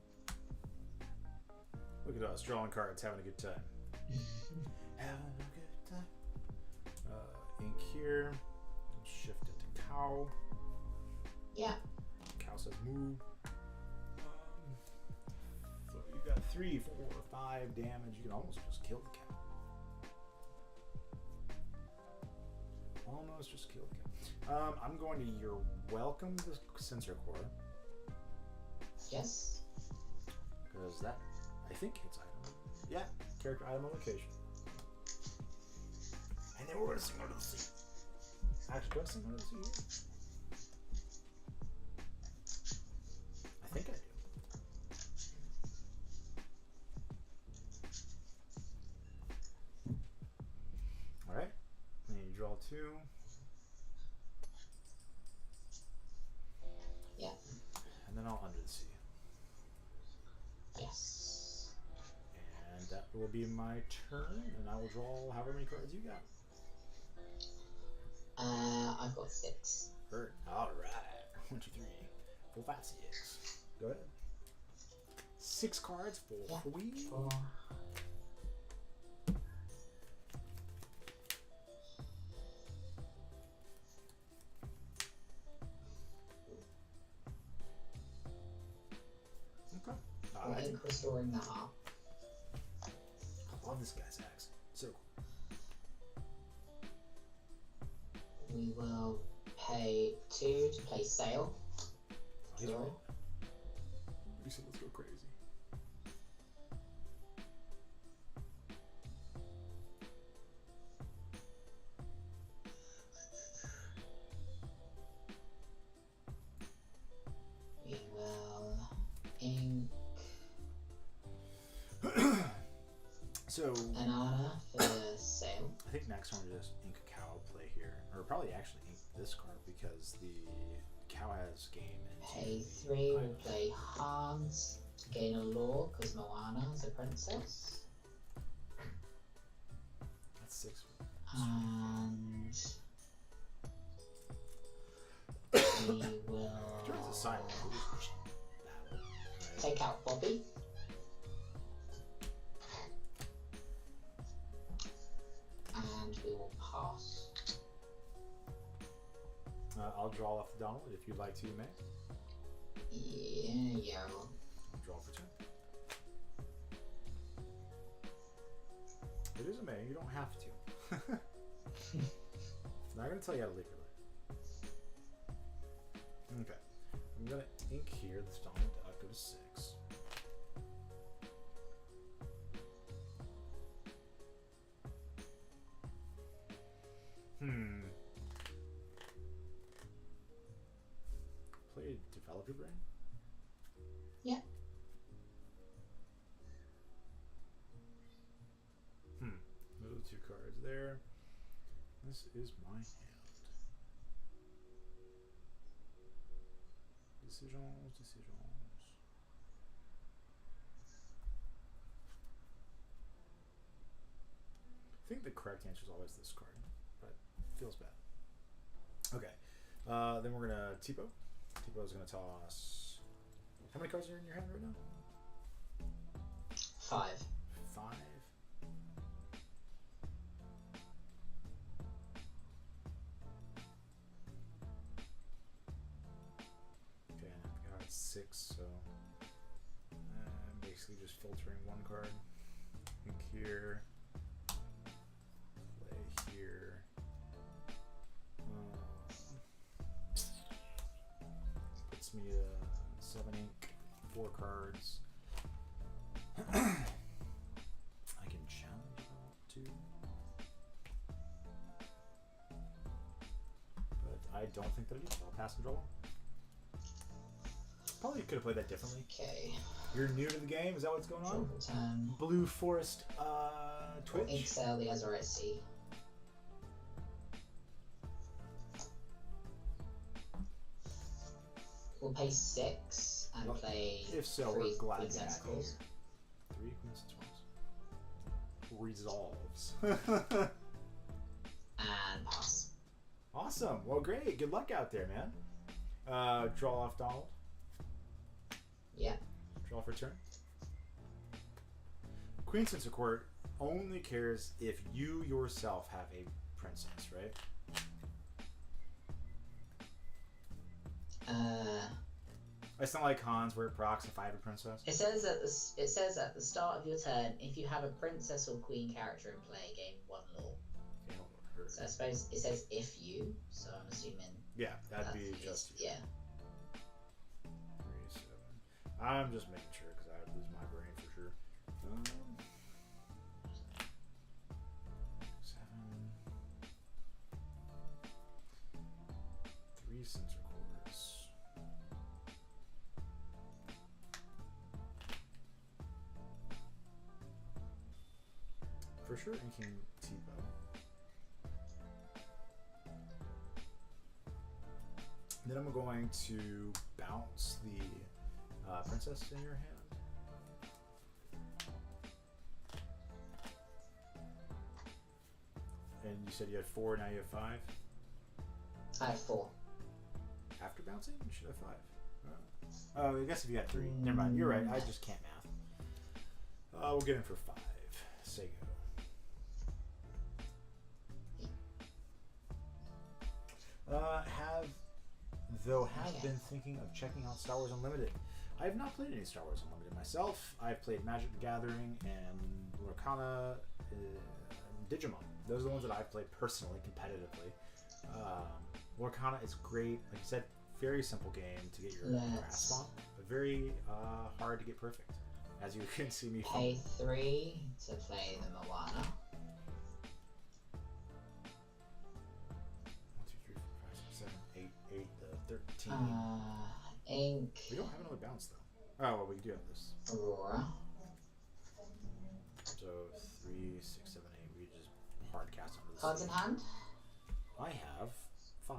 Look at us, drawing cards, having a good time. Having a good time. Ink here. Shift it to cow. Yeah. Cow says move. So you got 3, 4, 5 damage. You can almost just kill the cow. Almost just kill the cow. I'm going to your welcome the sensor core. Yes. Because that, I think it's item. Yeah, character item on location. And then we're going to sing Under the Sea. Actually, do I sing Under the Sea here? I think I do. Alright. And you draw 2. Yeah. And then I'll Under the Sea. Yes. And that will be my turn, and I will draw however many cards you got. I've got 6. Bird. Alright. 1, 2, 3, 4, 5, 6. Go ahead. 6 cards for Yeah. Queen. 4. Okay. We're ink restoring the heart. I love this guy's accent. So cool. We will pay 2 to play Sail. He's Draw. right. You said let's go crazy. We will ink So Anana for Sail. I think next one we just ink a cow play here, or probably actually ink this card because the cow has game and Pay 3, we'll play Hans to gain a lore because Moana is a princess. That's 6. And we will Turns a silent. Right? take out Bobby. And we will pass. I'll draw off Donald if you'd like to, you may. Yeah. Draw for 2. resume. You don't have to. I'm not gonna tell you how to live your life. Okay. I'm gonna ink here. This Donald Duck. Go to 6. Play Developer Brain? Yeah. Those 2 cards there. This is my hand. Decisions. I think the correct answer is always this card, but it feels bad. Okay. Then we're gonna Tipo. Tipo is gonna toss. How many cards are in your hand right now? 5. 5. Okay, I've got 6, so I'm basically just filtering 1 card. Ink here. Play here. Puts me 7 ink, 4 cards. I can challenge if I want to, but I don't think that I do. I'll pass and draw 1. Probably could have played that differently. Okay. You're new to the game. Is that what's going on? Turn. Blue Forest Twitch. Ink sale the SRSC. We'll pay 6 and Well, play if so, 3 we're glad Queen to have you Tentacles. here. 3 Queen Tentacles. Resolves. And pass. Awesome. Well, great. Good luck out there, man. Draw off Donald. Yeah. Draw for turn. Queen Center Court only cares if you yourself have a princess, right? It's not like Hans where it procs if I have a princess. It says at the start of your turn, if you have a princess or queen character in play, gain 1 law. Okay, hold on. So I suppose it says if you, so I'm assuming. Yeah, that'd be that's just you. yeah. 3, 7. I'm just making sure because I would lose my brain for sure. 7. 3 sensor cores. For sure, inking Tipo. Then I'm going to bounce the princess in your hand. And you said you had 4, now you have 5? I have 4. After bouncing? You should have 5. Oh, I guess if you had 3. Never mind, you're right, I just can't math. We'll get in for 5. Say go. Have been thinking of checking out Star Wars Unlimited. I have not played any Star Wars Unlimited myself. I've played Magic the Gathering and Lorcana and Digimon. Those are the ones that I've played personally, competitively. Lorcana is great. Like you said, very simple game to get your grasp on, but very hard to get perfect. As you can see me pay 3 to play the Moana. 1, 2, 3, 4, 5, 6, 7, 8, 8, 13. Ink. We don't have another bounce though. Oh, well, we do have this. Aurora. So 3, 6, 7, 8. We just hard cast onto the Cards in hand? I have 5.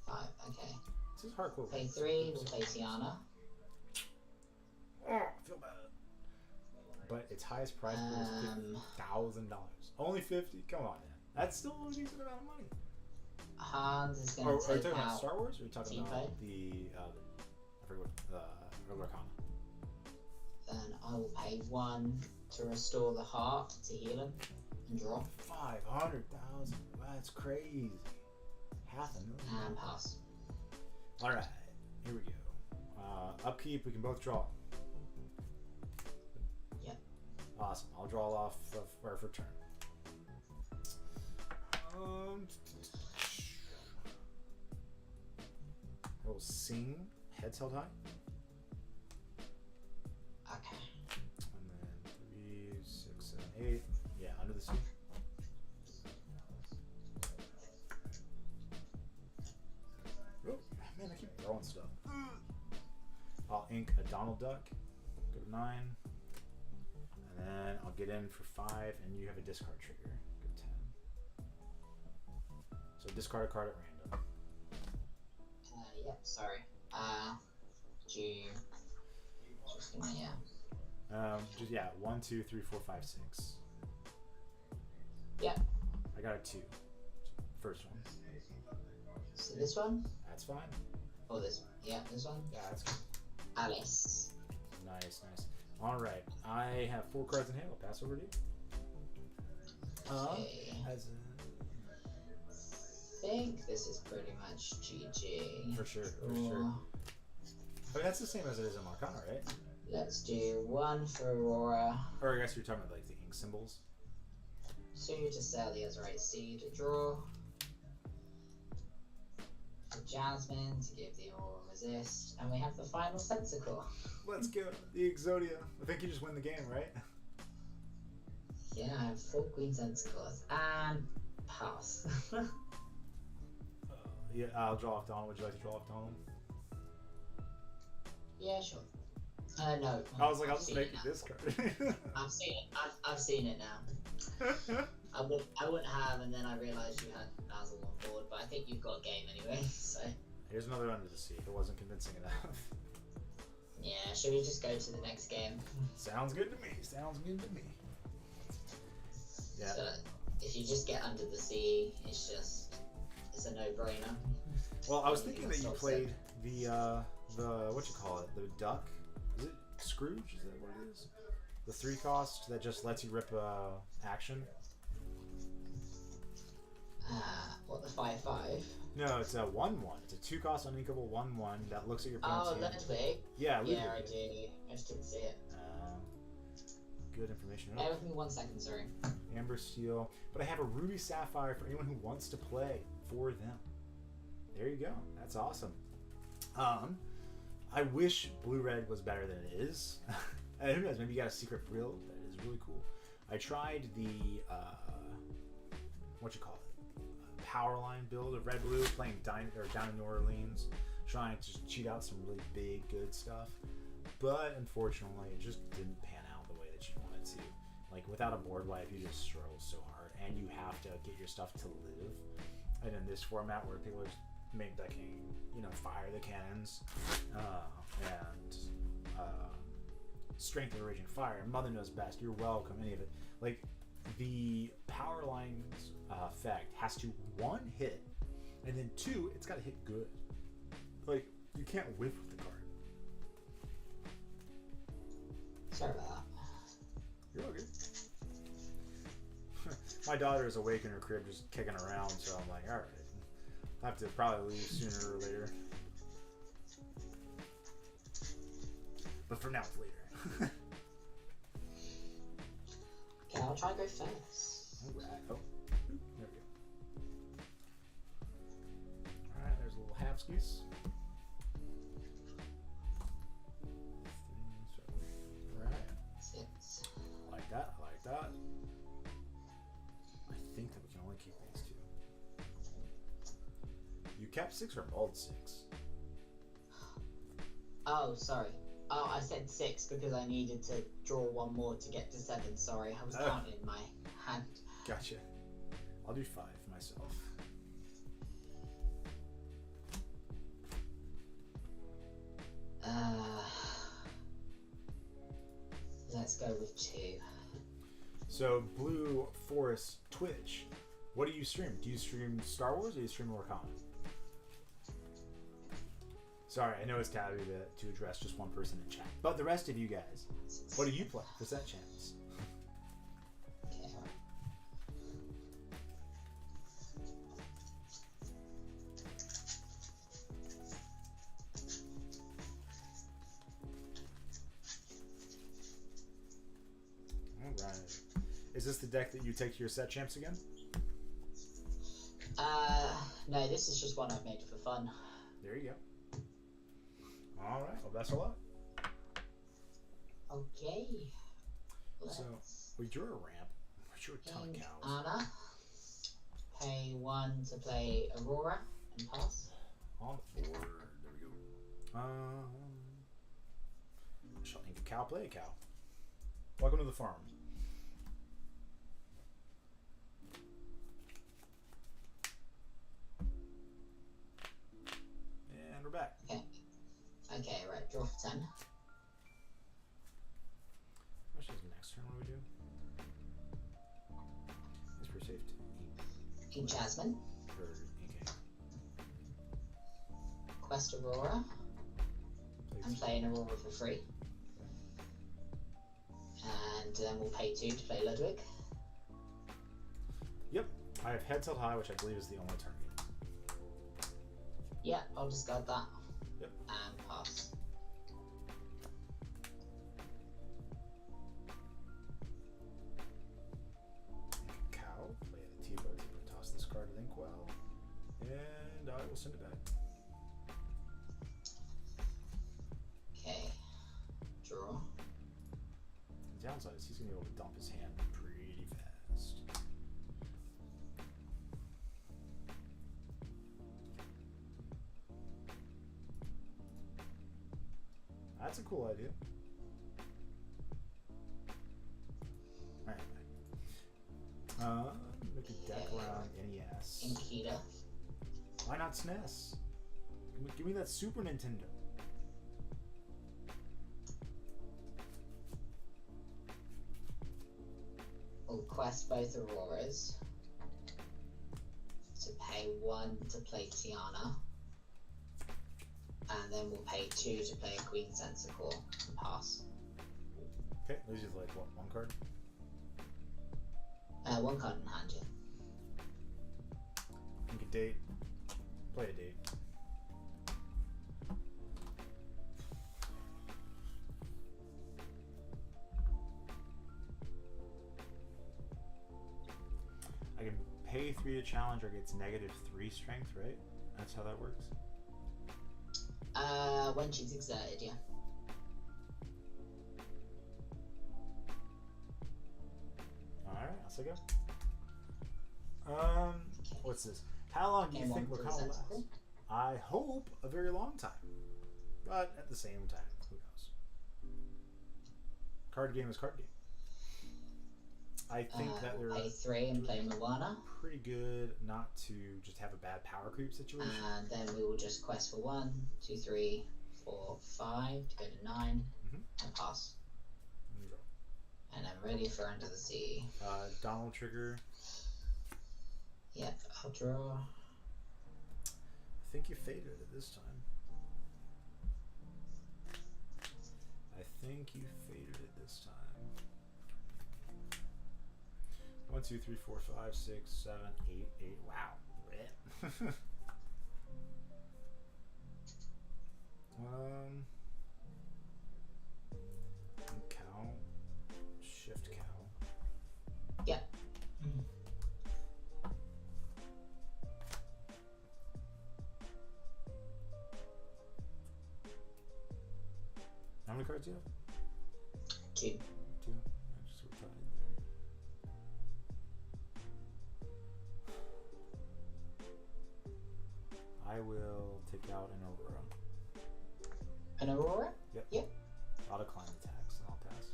5, okay. This is hardcore. Pay 3, we'll play Tiana. Oh, I feel bad. But its highest price was $50,000. Only 50? Come on, man. That's still a decent amount of money. Hans is going to Are you take talking about out Star Wars? Or are you talking Tipo. about the I forget what Lorcana? Then I will pay 1 to restore the heart to heal him and draw. 500,000. That's crazy. $500,000. And pass. All right, here we go. Upkeep. We can both draw. Yep. Awesome. I'll draw off of where for turn. We'll sing heads held high. Okay. And then 3, 6, 7, 8. Yeah, under the sea. Oh, man, I keep throwing stuff. I'll ink a Donald Duck. Go to 9. And then I'll get in for 5, and you have a discard trigger. Go to 10. So discard a card at random. Yep, sorry. Do you just give me, Just yeah, 1, 2, 3, 4, 5, 6. Yep. I got a 2. First one. So this one? That's fine. Oh, this one. Yeah, this one? Yeah, that's good. Alice. Nice, nice. All right, I have 4 cards in hand. I'll pass over to you. Okay. As I think this is pretty much GG. for sure, for sure. I mean, that's the same as it is in Arcana, right? Let's do 1 for Aurora. Or I guess you're talking about like the ink symbols. 2 to sell the Azurite Sea to draw. For Jasmine to give the Aurora Resist. And we have the final Sensical. Let's go. The Exodia. I think you just win the game, right? Yeah, I have 4 Queen Sensicles. And pass. Yeah, I'll draw off Donald. Would you like to draw off Donald? Yeah, sure. No. I was like, I'll I've just seen make it you now. this card. I've seen it. I've seen it now. I wouldn't have, and then I realised you had Basil on board, but I think you've got game anyway, so... Here's another Under the Sea. If it wasn't convincing enough. Yeah, should we just go to the next game? Sounds good to me. Sounds good to me. Yeah. So, if you just get Under the Sea, it's a no-brainer. Well, I was thinking that you Stop played the what you call it, the duck. Is it Scrooge? Is that what it is? The 3 cost that just lets you rip action. What, the 5/5? No, it's a 1/1. It's a 2 cost uninkable 1/1 that looks at your opponent's Oh, hand. Ludwig? Yeah, Ludwig. Yeah, I do. I just didn't see it. Good information. Bear with me 1 second, sorry. Amber Steel. But I have a Ruby Sapphire for anyone who wants to play for them. There you go. That's awesome. I wish Blue-Red was better than it is. And who knows, maybe you got a secret build that is really cool. I tried the, what you call it, power line build of Red-Blue, playing down in New Orleans, trying to just cheat out some really big, good stuff. But unfortunately, it just didn't pan out the way that you wanted to. Like, without a board wipe, you just struggle so hard, and you have to get your stuff to live. And in this format where people are just main decking, fire the cannons, and strength of the raging fire. Mother knows best. You're welcome. Any of it. Like, the power lines effect has to 1 hit, and then 2, it's got to hit good. Like, you can't whiff with the card. Sorry about that. You're all good. My daughter is awake in her crib just kicking around, so I'm like, alright. I have to probably leave sooner or later. But for now, it's later. Okay, I'll try to go first. Alright. Oh, there we go. Alright, there's a little half-skis. Alright. 6. I like that. I like that. I think that we can only keep these 2. You kept 6 or mulled 6? Oh, sorry. Oh, I said 6 because I needed to draw 1 more to get to 7. Sorry, I was counting in my hand. Gotcha. I'll do 5 myself. Let's go with 2. So, Blue Forest Twitch, what do you stream? Do you stream Star Wars or do you stream Arcana? Sorry, I know it's taboo to address just one person in chat. But the rest of you guys, what do you play for set champs? Okay. Alright. Is this the deck that you take to your set champs again? No, this is just one I've made for fun. There you go. All right. Well, best of luck. Okay. So we drew a ramp. We drew a ton of cows. Anna. Pay 1 to play Aurora and pass. On the board. There we go. Shall ink a cow, play a cow. Welcome to the farm. And we're back. Okay, right, draw for 10. Which is next turn? What do we do? It's pretty safe to King Jasmine. or ink. Quest Aurora. I'm playing Aurora for free. And then we'll pay 2 to play Ludwig. Yep. I have head tilt high, which I believe is the only target. Yeah, I'll discard that. Yep. And pass. Cow, play the Tivo, toss this card to Inkwell, and I will send it back. Okay. Draw. The downside is he's going to be able to dump his hand pretty fast. That's a cool idea. Alright. Make a deck around NES. Inkita. Why not SNES? Give me that Super Nintendo. We'll quest both Auroras. To pay 1 to play Tiana. And then we'll pay 2 to play a Queen Sensicore and pass. Okay, these are like what, 1 card? 1 card in hand, yeah. Think a date. Play a date. I can pay 3 to challenge or gets -3 strength, right? That's how that works. When she's exerted, yeah. Alright, let's go. What's this? How long do you think we're gonna last? I hope a very long time. But at the same time, who knows? Card game is card game. I think that they're pay 3 and play Moana. pretty good not to just have a bad power creep situation. And then we will just quest for 1, 2, 3, 4, 5 to go to 9 and pass. There you go. And I'm ready for Under the Sea. Donald trigger. Yep, I'll draw. I think you faded it this time. I think you faded it this time. 1, 2, 3, 4, 5, 6, 7, 8, 8. Wow. Cow. Shift cow. Yep. How many cards do you have? 2. 2. I just retied there. I will take out an Aurora. An Aurora? Yep. Yep. I'll decline the tax and I'll pass.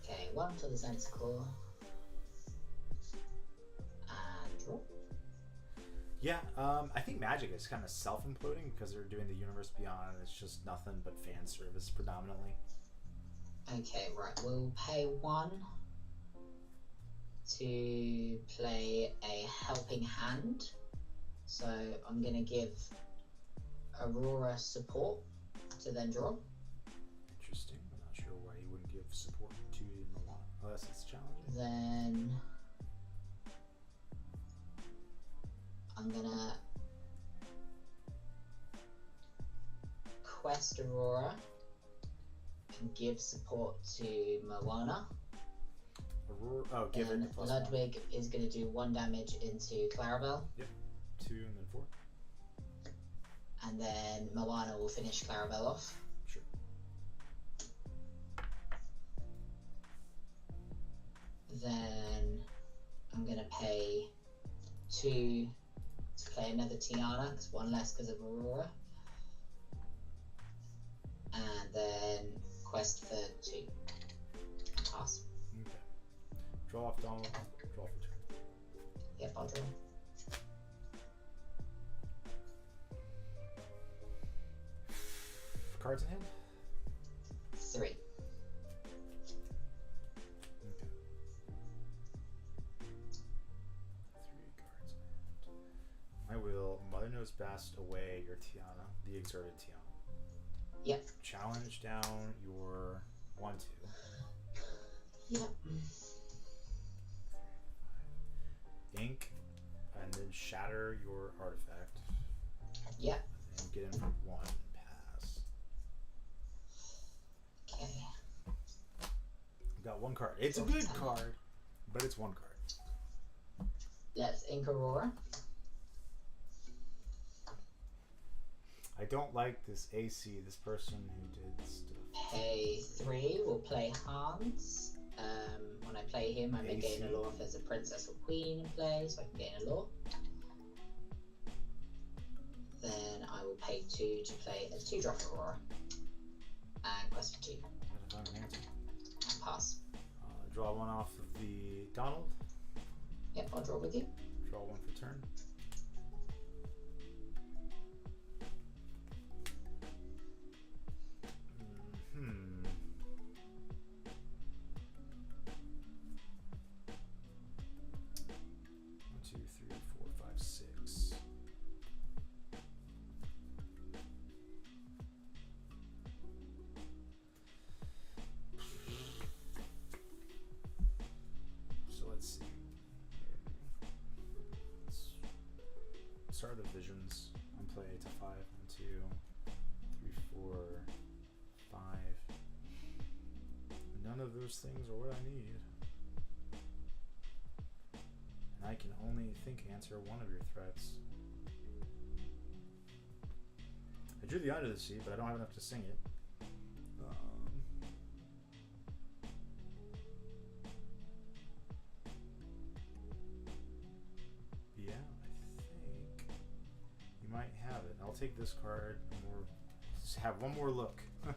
Okay, 1 for the Sensicore. And draw. Yeah, I think Magic is kind of self-imploding because they're doing the Universe Beyond and it's just nothing but fan service predominantly. Okay, right. We'll pay 1 to play a Helping Hand. So I'm going to give Aurora support to then draw. Interesting. I'm not sure why you wouldn't give support to Moana unless it's challenging. Then I'm going to quest Aurora and give support to Moana. Aurora. Oh, give it Then the +1. Ludwig is going to do 1 damage into Clarabelle. Yep. 2 and then 4. And then Moana will finish Clarabelle off. Sure. Then I'm going to pay 2 to play another Tiana, because 1 less because of Aurora. And then quest for 2. Pass. Okay. Draw off Donald. Draw for turn. Yep, I'll draw. Cards in hand? 3. Okay. 3 cards in hand. I will Mother Knows Best away your Tiana, the exerted Tiana. Yep. Challenge down your 1/2. Yep. Ink, and then shatter your artifact. Yep. And get in for 1 and pass. Okay. We've got 1 card. It's a good card, but it's 1 card. Let's ink Aurora. I don't like this AC, this person who did stuff. Pay 3. We'll play Hans. When I play him, I may gain a law if there's a princess or queen in play, so I can gain a law. Then I will pay 2 to play a 2-drop Aurora. And quest for 2. Gotta find an answer. And pass. Draw 1 off of the Donald. Yep, I'll draw with you. Draw 1 for turn. Start the visions and play to 5 and 2, 3, 4, 5. None of those things are what I need. And I can only answer one of your threats. I drew the Under the Sea, but I don't have enough to sing it. Yeah, you might have it. I'll take this card and we'll just have one more look. I'm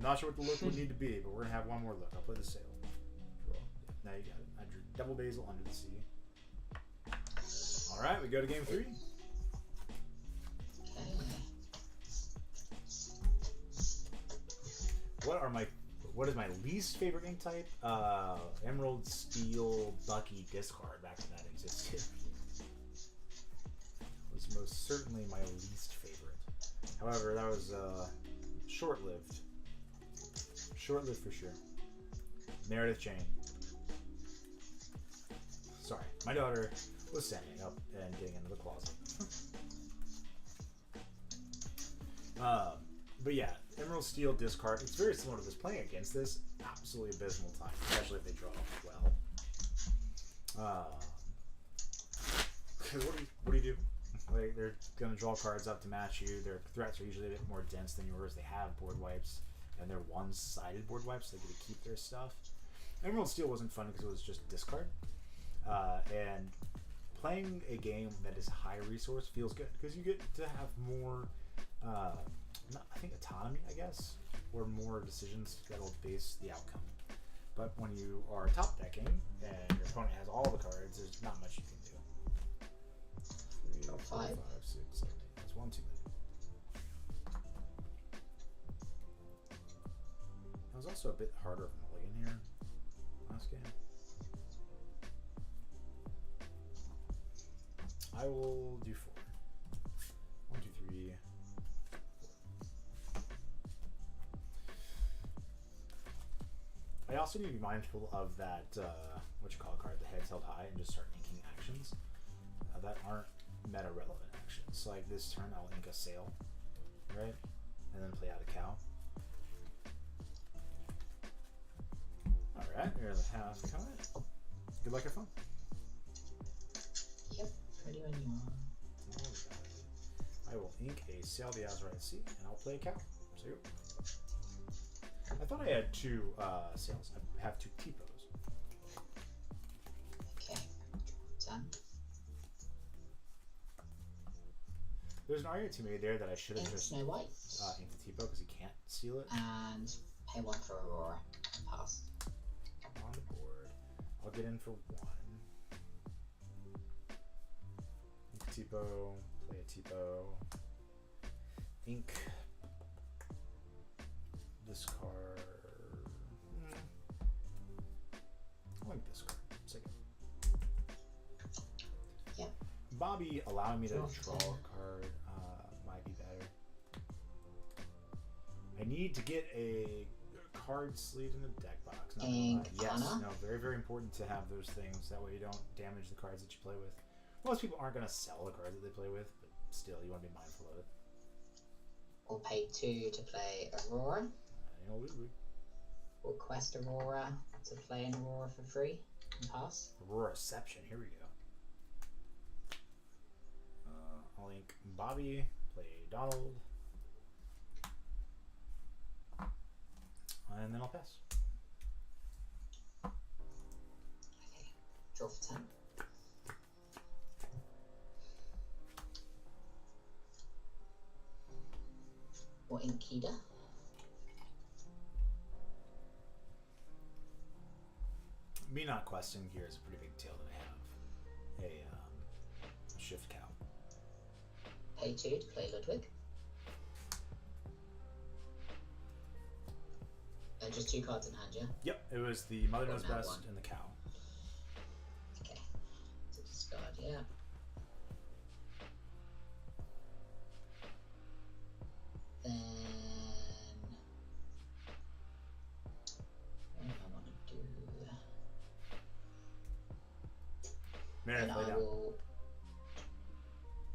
not sure what the look would need to be, but we're gonna have one more look. I'll play the sail. Draw. Now you got it. I drew double basil under the sea. Alright, we go to game 3. What is my least favorite ink type? Emerald, Steel, Bucky, Discard, back when that existed. Was most certainly my least favorite. However, that was short-lived. Short-lived for sure. Meredith Jane. Sorry, my daughter was standing up and getting into the closet. But yeah, Emerald, Steel, Discard. It's very similar to this. Playing against this, absolutely abysmal time, especially if they draw well. Because what do you do? Like, they're going to draw cards up to match you. Their threats are usually a bit more dense than yours. They have board wipes, and they're one-sided board wipes, so they get to keep their stuff. Emerald Steel wasn't fun because it was just discard. And playing a game that is high resource feels good because you get to have more, I think autonomy, I guess, or more decisions that'll base the outcome. But when you are top decking and your opponent has all the cards, there's not much you can do. 3, 4, 5, 6, 7, 8. That's 1 too many. That was also a bit harder of a mulligan here last game. I will do 4. 1, 2, 3, 4. I also need to be mindful of that, card, the heads held high, and just start inking actions that aren't meta relevant actions. Like this turn, I'll ink a sail, right? And then play out a cow. Alright. Alright, you're the half cut. Good luck, have fun. Yep, ready when you are. I will ink a Sail the Azurite Sea, and I'll play a cow. So you. I thought I had two sails. I have two T-pos. Okay, done. There's an argument to be made there that I should have just Snow White. inked the T-po because he can't seal it. And pay 1 for Aurora. Pass. On the board. I'll get in for 1. Ink a T-po. Play a T-po. Ink. Discard. I'll ink this card. Second. Yep. Bobby allowing me to Draw draw a 10. card might be better. I need to get a card sleeve in the deck box. Not gonna lie. Ink Yes, Anna. no, very, very important to have those things. That way you don't damage the cards that you play with. Most people aren't going to sell the cards that they play with, but still, you want to be mindful of it. We'll pay 2 to play Aurora. We'll quest Aurora to play an Aurora for free and pass. Auroraception, here we go. I'll ink Bobby, play Donald, and then I'll pass. Okay, draw for 10. Or ink Kida. Me not questing here is a pretty big deal that I have a shift cow. Pay 2 to play Ludwig. Just 2 cards in hand, yeah? Yep, it was the Mother Knows now Best one. and the cow. Okay. To discard, yeah. Then what do I want to do? Mary, And play I down. will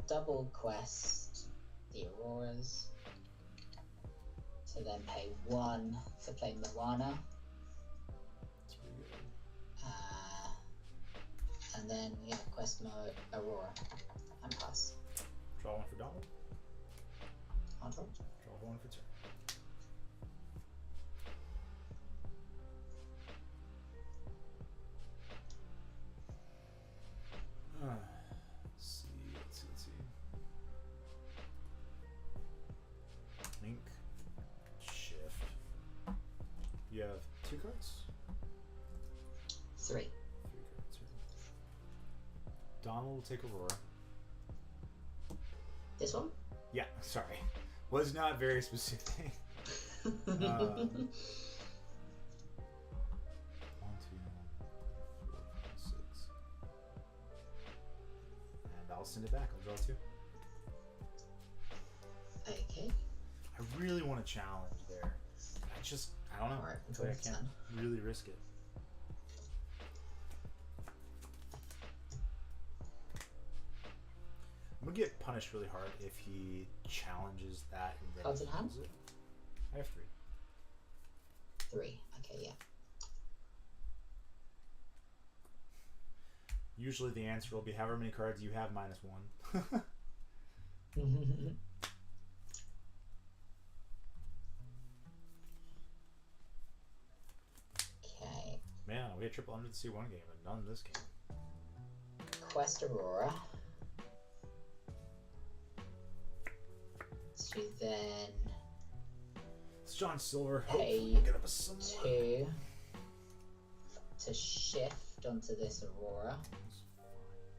double quest the Auroras to then pay 1 to play Moana. That's pretty good. And then we have quest mode Aurora and pass. Draw 1 for Donald. On draw. Draw 1 for turn. Let's see. Link. Shift. You have 2 cards? 3. 3 cards. Donald will take Aurora. This one? Yeah, sorry. Was not very specific. 1, 2, 3, 4, 5, 6. And I'll send it back. I'll draw 2. Okay. I really want to challenge there. I don't know. Alright, I feel like I can't really risk it. I'm gonna get punished really hard if he challenges that and then Cards in hand? kills it. I have 3. 3. Okay, yeah. Usually the answer will be however many cards you have minus 1. Okay. Man, we had triple under the C1 game, but none in this game. Quest Aurora. To then It's John Silver. Pay Hopefully get up a somewhat. 2 to shift onto this Aurora.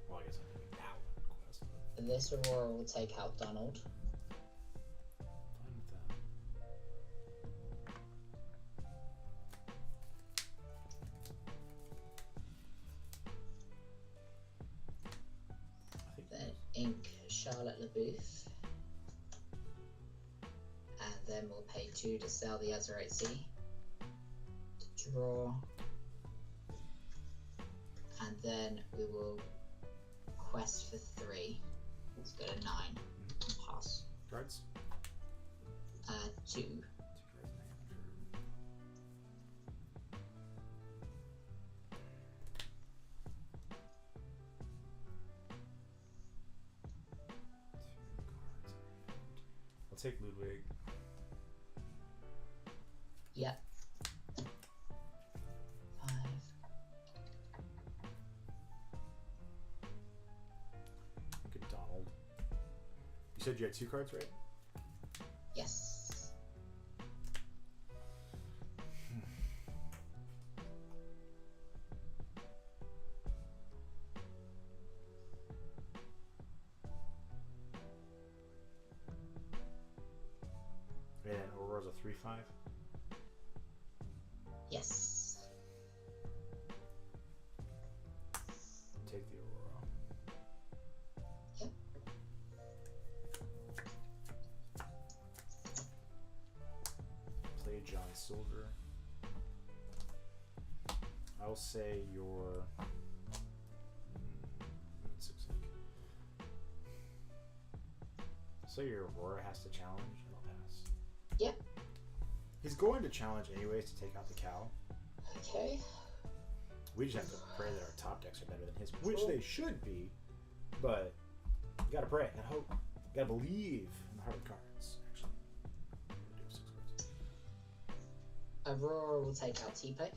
Well, I guess I'm doing that quest. But This Aurora will take out Donald. fine with that. I think Then ink Charlotte LaBouffe. And then we'll pay 2 to sell the Azurite Sea. To draw. And then we will quest for 3. Let's go to 9. Pass. cards. 2. 2 cards in hand. take Ludwig. Yep. 5. Look at Donald. You said you had 2 cards, right? Yes. And Aurora's a 3/5. Yes. Take the Aurora. Yep. Play John Silver. I'll say your 6. So your Aurora has to challenge, and I'll pass. Yep. He's going to challenge anyways to take out the cow. Okay. We just have to pray that our top decks are better than his, which they should be, but you gotta pray, gotta hope, gotta believe in the heart of cards. Actually, I'm gonna do 6 cards. Aurora will take out T-Pay.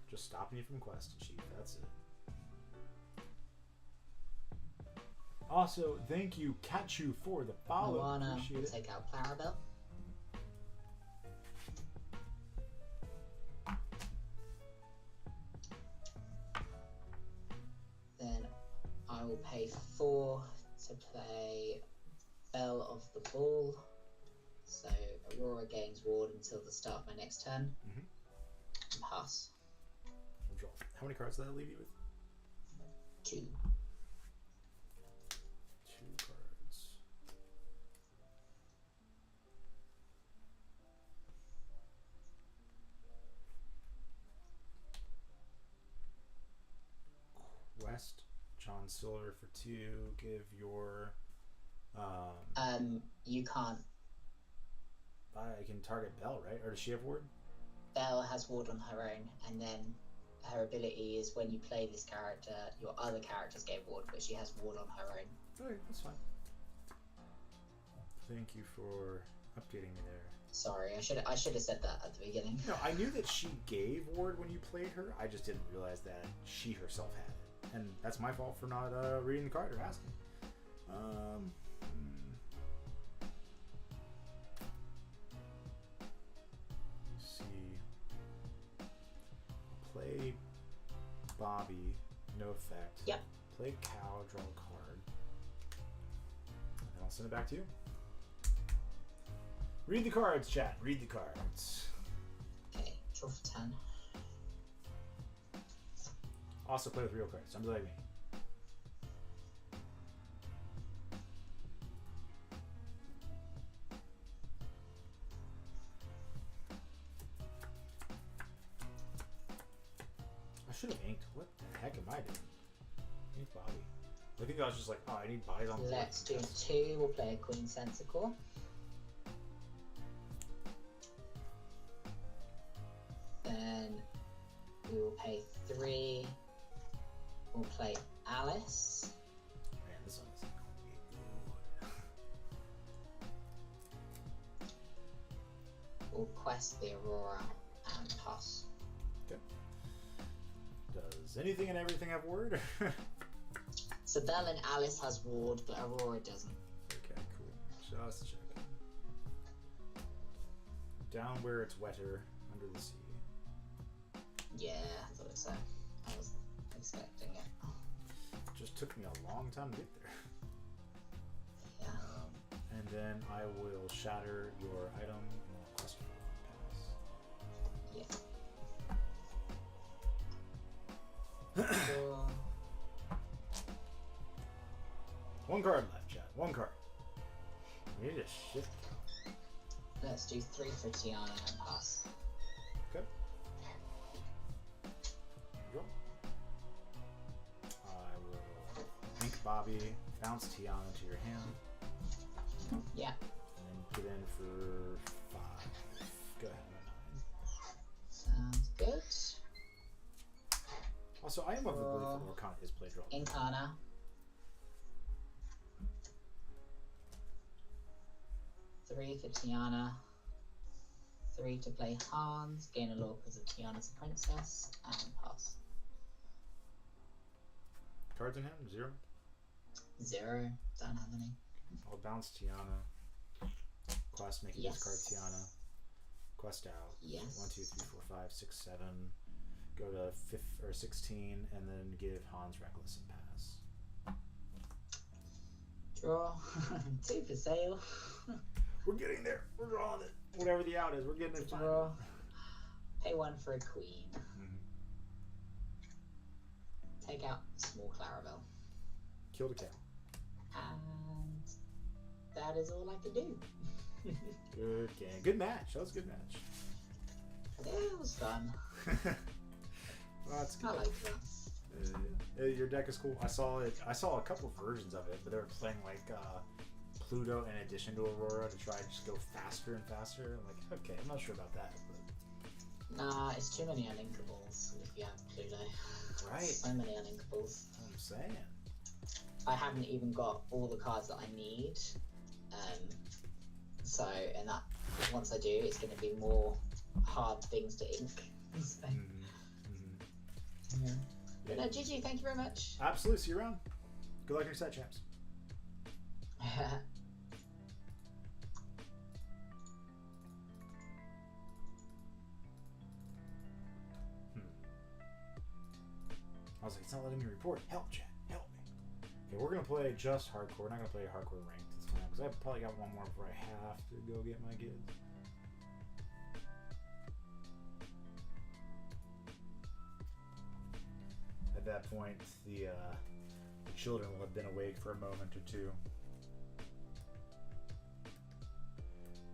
Just stopping you from quest, Chief. That's it. Also, thank you, Kachu, for the follow. Moana will Appreciate it. take out Clarabelle. Then I will pay 4 to play Belle of the Ball. So Aurora gains ward until the start of my next turn. Mhm. And pass. We'll draw. How many cards did that leave you with? 2. 2 cards. Quest, John Silver for 2. Give your You can't. I can target Belle, right? Or does she have ward? Belle has ward on her own, and then her ability is when you play this character, your other characters get ward, but she has ward on her own. Okay, that's fine. Thank you for updating me there. Sorry, I should have said that at the beginning. No, I knew that she gave ward when you played her. I just didn't realize that she herself had it, and that's my fault for not reading the card or asking. Let's see. Play Bobby, no effect. Yep. Play Cow, draw a card, and I'll send it back to you. Read the cards, chat. Read the cards. Okay, draw for 10. Also play with real cards. Don't be like me. I should have inked. What the heck am I doing? Ink Bobby. I think I was just like, oh, I need bodies on the board. Let's do 2. We'll play a Queen Sensicore. Then we will pay 3. We'll play Alice. Man, this one is going to be good. We'll quest the Aurora and pass. Okay. Does anything and everything have word? So Belle and Alice has ward, but Aurora doesn't. Okay, cool. Just checking. Down where it's wetter, under the sea. Yeah, I thought so. I was expecting it. Just took me a long time to get there. Yeah. And then I will shatter your item and I'll quest for pass. Yeah. Cool. 1 card left, chat. 1 card. We need a shift. Let's do 3 for Tiana and pass. Okay. Go. I will ink Bobby, bounce Tiana to your hand, Yeah. and then get in for 5. Go ahead, Sounds good. 9. Also, I am of the belief that Lorcana is play draw. Incana. 3 for Tiana. 3 to play Hans. Gain a law because of Tiana's a princess. And pass. Cards in hand? 0? 0. Don't have any. I'll bounce Tiana. Quest, make Yes. this card Tiana. Quest out. Yes. 1, 2, 3, 4, 5, 6, 7. Go to 16, and then give Hans Reckless and pass. Draw. 2 for sale. We're getting there. We're drawing it. Whatever the out is, we're getting it. Draw. Pay 1 for a queen. Mm-hmm. Take out small Clarabelle. Kill the cow. And that is all I can do. Good game. Good match. That was a good match. Yeah, it was fun. Well, that's good. I like that. Your deck is cool. I saw it. I saw a couple versions of it, but they were playing like Pluto in addition to Aurora to try and just go faster and faster. I'm like, okay, I'm not sure about that. But... Nah, it's too many uninkables if you have Pluto. Right. So many uninkables. I'm saying. I haven't even got all the cards that I need. So, and that once I do, it's going to be more hard things to ink. So, yeah. But no, GG, thank you very much. Absolutely. See you around. Good luck in your set, champs. I was like, it's not letting me report. Help, chat. Help me. Okay, we're going to play just hardcore. We're not going to play hardcore ranked this time because I've probably got one more before I have to go get my kids. At that point, the children will have been awake for a moment or two.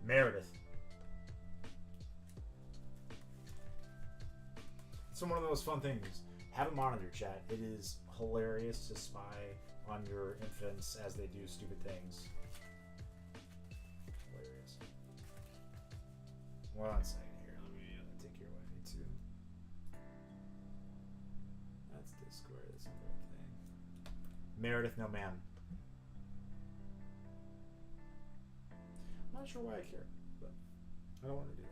Meredith. It's one of those fun things. Have a monitor, chat. It is hilarious to spy on your infants as they do stupid things. Hilarious. One second here. Let me take your way too. That's Discord. That's not that thing. Meredith, no ma'am. I'm not sure why I care, but I don't want to do that.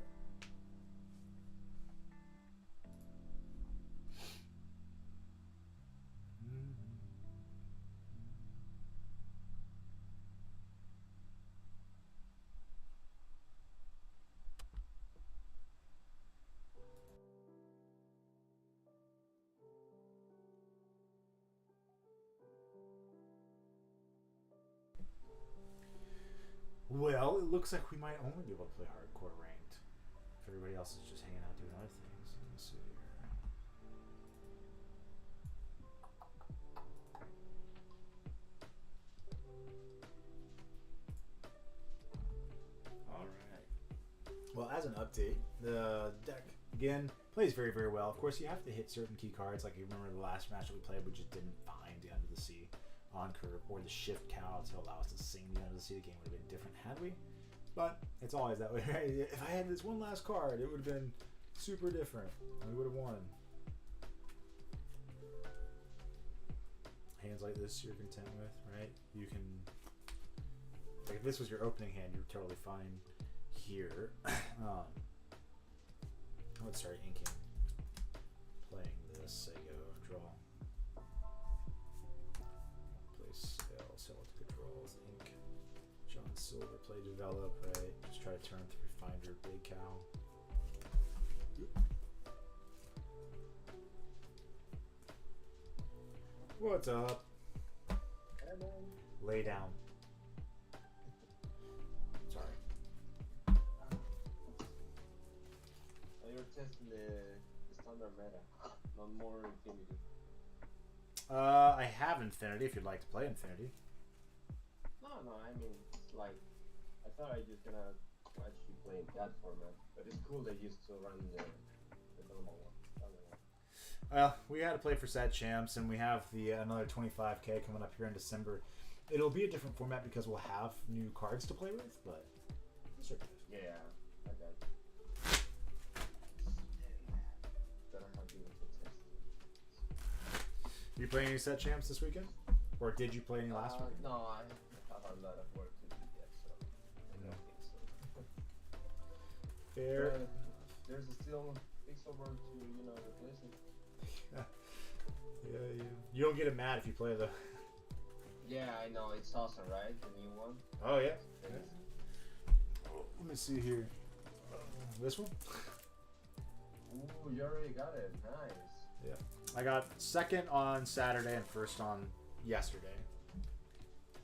Well, it looks like we might only be able to play hardcore ranked if everybody else is just hanging out doing other things. Let me see here. Alright. Well, as an update, the deck, again, plays very, very well. Of course, you have to hit certain key cards. Like, you remember the last match that we played, we just didn't find the Under the Sea on curve or the shift cow to allow us to sing the Under the Sea. The game would have been different had we. But it's always that way, right? If I had this one last card, it would have been super different. We would have won. Hands like this you're content with, right? You can... Like if this was your opening hand, you're totally fine here. Let's start inking. Playing this, say go, draw. Sell it to controls, ink. John Silver, play develop, right? Just try to turn through, find your big cow. What's up? Lay down. Sorry. You're testing the standard meta, not more Infinity. I have Infinity if you'd like to play Infinity. No, I mean, it's like, I thought I just gonna watch you play in that format, but it's cool they used to run the normal one. I don't know. Well, we had to play for set champs, and we have the another 25k coming up here in December. It'll be a different format because we'll have new cards to play with, but it's okay. Yeah, I got it. Better have you with the test. You playing any set champs this weekend? Or did you play any last weekend? No, I have a lot of work to do yet, so I don't think so. Fair. There's still pixel burn to replace it. Yeah, you don't get it mad if you play the. Yeah, I know. It's awesome, right? The new one. Oh yeah. Oh, let me see here. This one. Ooh, you already got it. Nice. Yeah. I got second on Saturday and first on yesterday.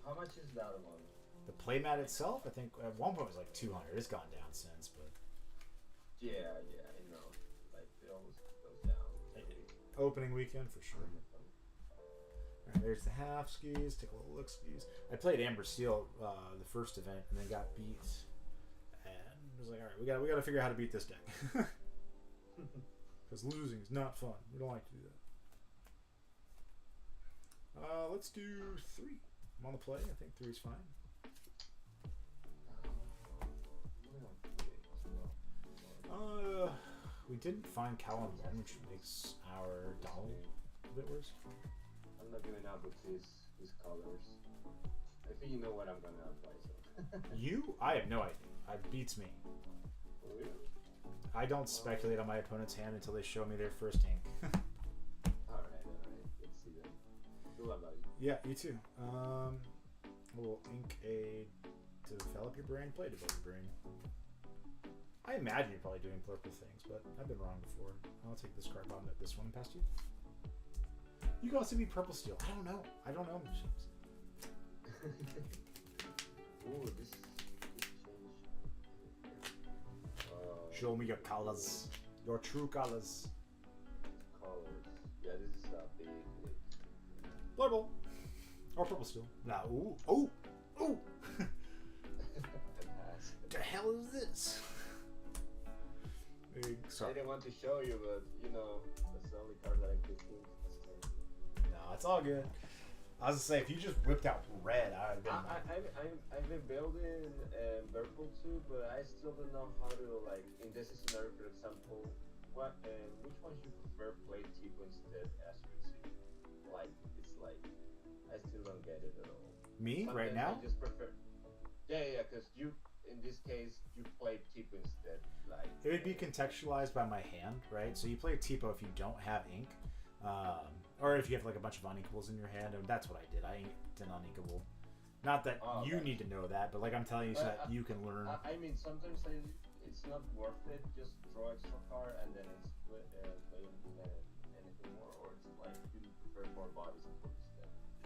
How much is that one? The playmat itself, I think at one point was like 200. It's gone down since, but. Yeah, I know. Like it always goes down. Opening weekend for sure. Alright, there's the half skis. Take a little look skis. I played Amber Steel the first event and then got beat. And was like, alright, we gotta figure out how to beat this deck. Because losing is not fun. We don't like to do that. Let's do 3. I'm on the play. I think 3 is fine. We didn't find Callum One, which makes our Donald a bit worse. I'm not giving up with his colors. I think you know what I'm gonna apply. So. You? I have no idea. It beats me. Oh, yeah? I don't speculate on my opponent's hand until they show me their first ink. Alright. Let's see then. Good luck, buddy. Yeah, you too. We'll ink a develop your brain, play develop your brain. I imagine you're probably doing purple things, but I've been wrong before. I'll take this card bottom at this one past you. You can also be purple steel. I don't know. Machines. Ooh, this change. Show me your colors. Your true colors. Colors. Yeah, this is a big. Purple. Or purple steel. Nah, ooh. Oh! Oh! The hell is this? Sorry. I didn't want to show you, but that's the only card that I could think. No, it's all good. I was gonna say, if you just whipped out red, I've been building purple too, but I still don't know how to in this scenario, for example, which ones you prefer play Tipo instead as you see? I still don't get it at all. Me Sometimes right now? I just prefer. Yeah, because you in this case you play Tipo instead. It would be contextualized by my hand, right? So you play Tipo if you don't have ink, or if you have like a bunch of unequals in your hand, and that's what I did. I inked an unequal. Not that you need to know that, but like I'm telling you so that you can learn. I mean, sometimes it's not worth it. Just draw extra card and then it's play anything more, or it's like you prefer more bodies instead.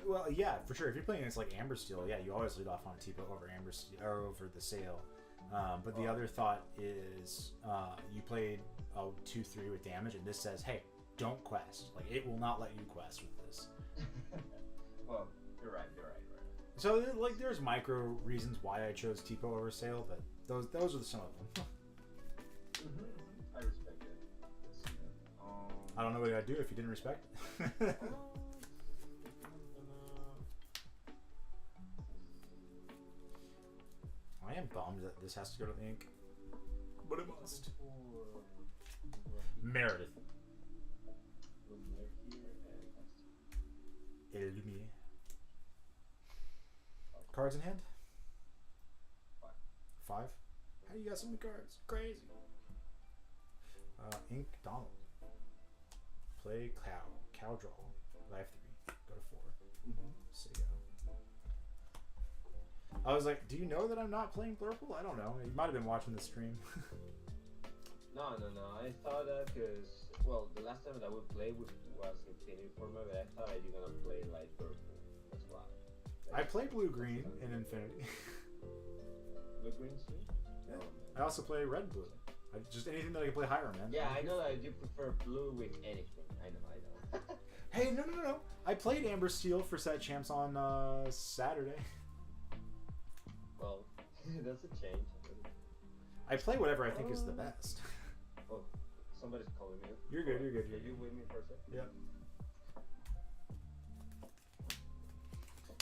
Well, yeah, for sure. If you're playing against like Amber Steel, yeah, you always lead off on a Tipo over Amber Steel or over the Sail. But the other thought is you played a 2/3 with damage, and this says, hey, don't quest. Like, it will not let you quest with this. Well, you're right. So, like, there's micro reasons why I chose Tipo over Sail, but those are some of them. I respect it. I don't know what I'd do if you didn't respect it. I am bummed that this has to go to the ink, but it must. Meredith. Lumiere. Cards in hand? 5. How you got so many cards? Crazy. Ink Donald. Play cow draw. Life 3. Go to 4. Sigo. I was like, do you know that I'm not playing purple? I don't know. You might have been watching the stream. No. I thought that because, the last time that we played was Infinity format, but I thought you were gonna play like purple. That's why. I play blue-green in Infinity. Blue-green too? Yeah. I also play red-blue. Just anything that I can play higher, man. Yeah, I know that you prefer blue with anything. I know. Hey, no. I played Amber Steel for set champs on Saturday. Well, that's a change. I play whatever I think is the best. Oh, somebody's calling me. You're good. Can you wait me for a second? Yep.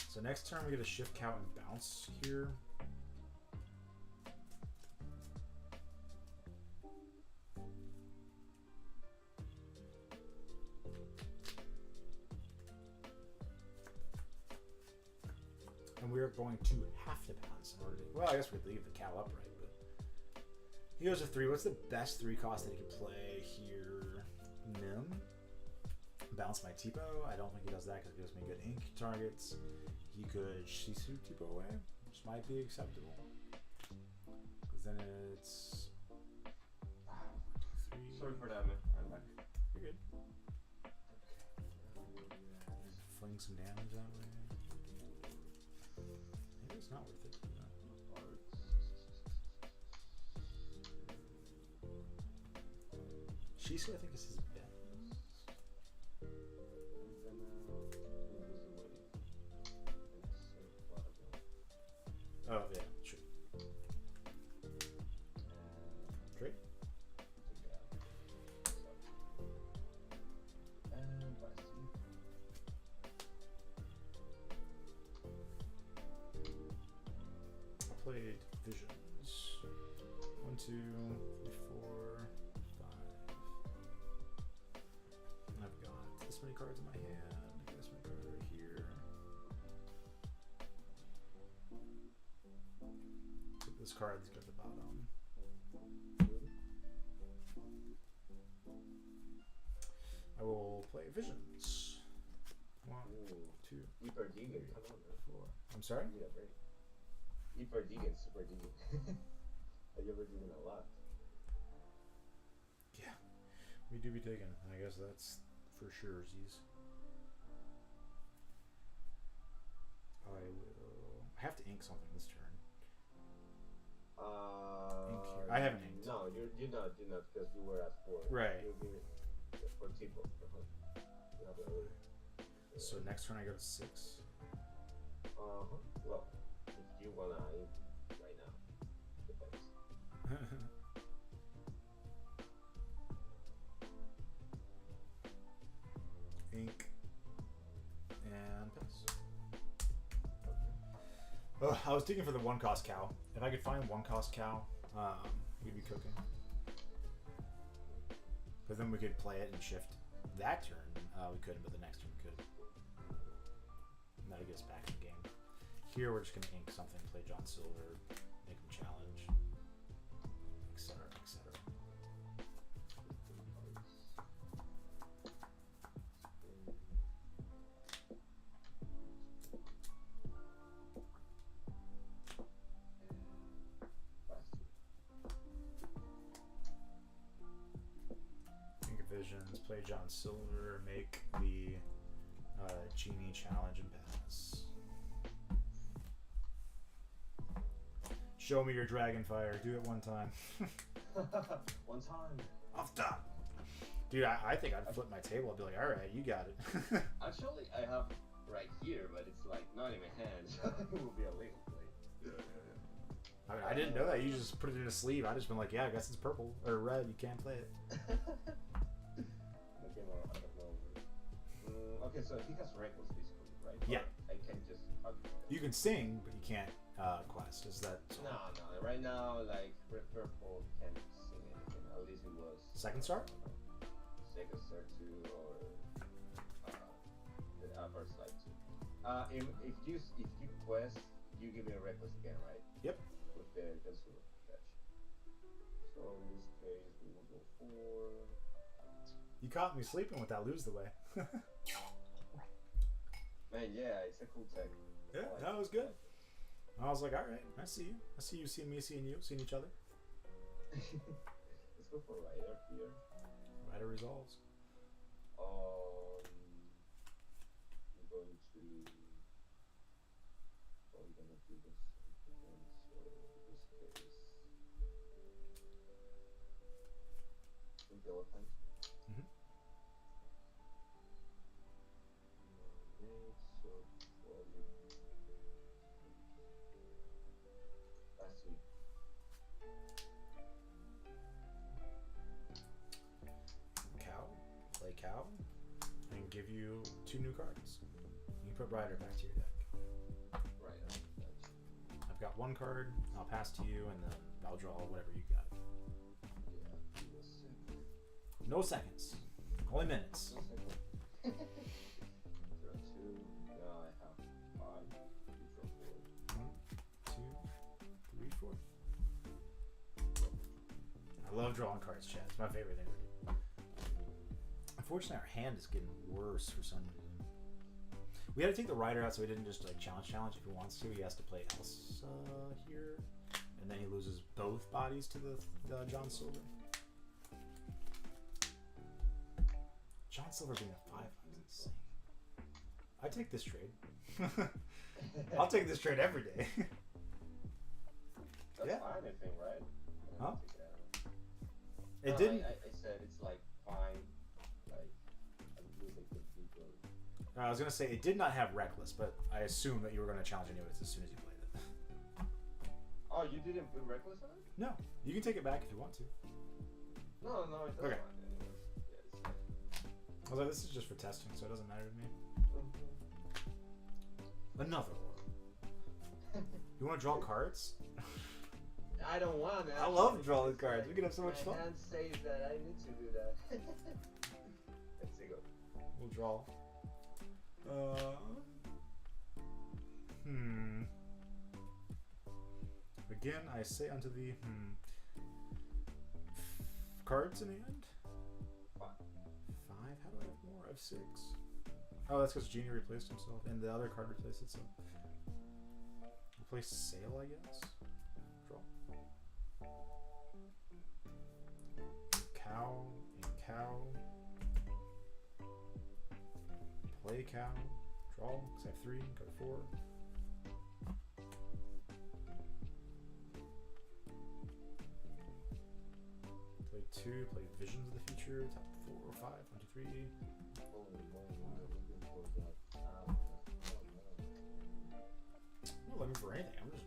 So next turn we get a shift count and bounce here. And we're going to have to bounce in order to, well, I guess we'd leave the cow upright, but He goes to 3. What's the best 3 cost that he could play here? Nim. Bounce my Tipo. I don't think he does that because it gives me good ink targets. He could Shisu Tipo away, which might be acceptable. Because then it's 3. Sorry for that, man. I'm back. You're good. Fling some damage that way. Maybe it's not worth it to do that. Shisu, I think is his bet. Oh yeah, sure. Trade. I played Visions. 1, 2, 3, 4, 5. I've got this many cards in my hand. I got this many cards right here. This card that's got the bottom. I will play Visions. 1, 2, Hyper Diggin, come on, man. 4. I'm sorry? Yeah, right. Hyper Diggin, Super Diggin. You ever digging a lot? Yeah, we do be digging. I guess that's for sure, Z's. I will have to ink something this turn. Ink here. I haven't inked. No, you're not because you were at 4. Right. You're giving for Tipo. You have it already. So next turn I go to 6. Well, if you wanna ink right now, depends. Ink and pass. Oh, I was digging for the 1 cost cow. If I could find 1 cost cow, we'd be cooking. But then we could play it and shift. That turn we couldn't, but the next turn we could. And that'll get us back in the game. Here we're just gonna ink something, play John Silver, make him challenge, etc., etc. Ink of Visions, play John Silver, make the Genie challenge and pass. Show me your dragon fire. Do it one time. One time. Off top. Dude, I think I'd flip my table. I'd be like, all right, you got it. Actually, I have right here, but it's like not in my hand. It will be a legal play. I mean, I didn't know that. You just put it in a sleeve. I just been like, yeah, I guess it's purple or red. You can't play it. Okay, so he has reckless basically, right? Yeah. Or I can just. Okay. You can sing, but you can't quest. Is that so? No. Right now, like Red Purple can't sing anything. At least it was. Second star? Second star 2 or the first light 2. If you quest, you give me a reckless again, right? Yep. With the consumer catch. So in this case, we will go for. You caught me sleeping with that lose the way. Man, yeah, it's a cool tech. Yeah, that was good. I was like, all right, I see you. I see you, seeing me, seeing you, seeing each other. Let's go for Rider here. Rider resolves. We're going to. So we're gonna do this again. So in this case, Elephant. So probably last week. Cow, play cow, and give you 2 new cards. You can put Rider back to your deck. Right. I've got 1 card. I'll pass to you, and then I'll draw whatever you got. Yeah. No seconds. Only minutes. Draw 2. Now I have 5. You draw 4. 1, 2, 3, 4. love drawing cards, Chad. It's my favorite thing to do. Unfortunately, our hand is getting worse for some reason. We had to take the rider out so he didn't just like challenge. If he wants to, he has to play Elsa here, and then he loses both bodies to the John Silver. John Silver being a 5 is insane. I take this trade. I'll take this trade every day. That's Yeah. fine, I think, right? Huh? No, It didn't. I said it's like fine. Like, I'm losing good people. I was gonna say it did not have reckless, but I assume that you were gonna challenge anyways as soon as you played it. Oh, you didn't put reckless on it? No, you can take it back if you want to. No, it doesn't. Okay. Anyways. Yeah, it's fine. I was like, this is just for testing, so it doesn't matter to me. Another one. You want to draw cards? I don't want to. I love drawing cards. We can have so much My fun. hand says that I need to do that. Let's see, go. We'll draw. Again, I say unto thee, Cards in hand? 5. 5? How do I have more? I have 6. Oh, that's because Genie replaced himself, and the other card replaced itself. Replace Sail, I guess? Draw. Cow, and cow. Play cow. Draw, because I have 3, go to 4. Play 2, play Visions of the Future, top 4 or 5, 1, 2, 3. I'm not looking for anything, I'm just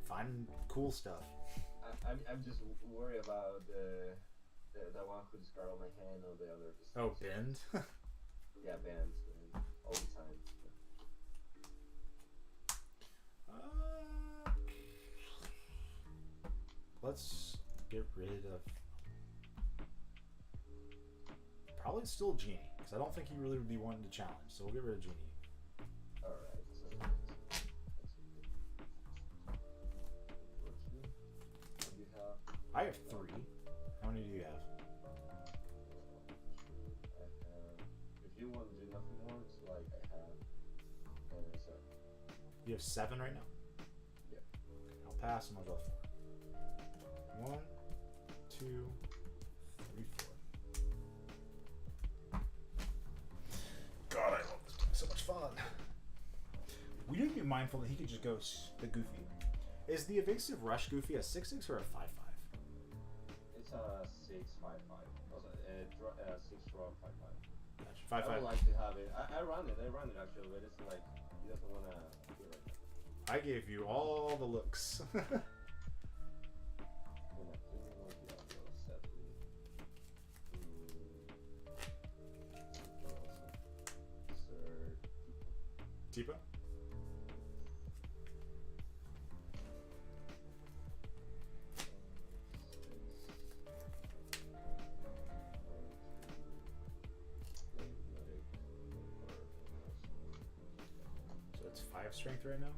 finding cool stuff. I'm just worried about the one who discarded on my hand or the other. Oh, Bend? Yeah, bands all the time. Let's get rid of probably still Genie, because I don't think he really would be wanting to challenge, so we'll get rid of Genie. Alright, so you have I have 3. How many do you have? I have, if you want to do nothing more, it's like I have 7. You have 7 right now? Yep. Okay, I'll pass and I'll draw 4. 1, 2, 3, 4. God, I love this game. So much fun. We need to be mindful that he could just go the Goofy. Is the evasive rush Goofy a 6/6 or a 5/5? It's a 6/5/5. Also, 6 draw 5/5. Gotcha. I 5/5. would like to have it. I run it actually, but it's like he doesn't want to do it right now. I gave you all the looks. Tipa? So it's 5 strength right now?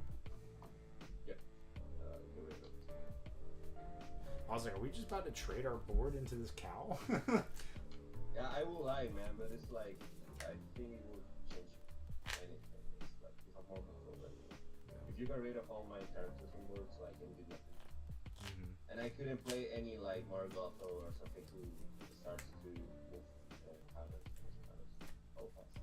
Yep. Get rid of it. I was like, are we just about to trade our board into this cow? Yeah, I will lie, man, but it's like, I think it would change anything. It's like, if I'm more control than you. If you got rid of all my characters on board, so I can do nothing. And I couldn't play any, like, Margotho or something who starts to move counters. Oh, fast.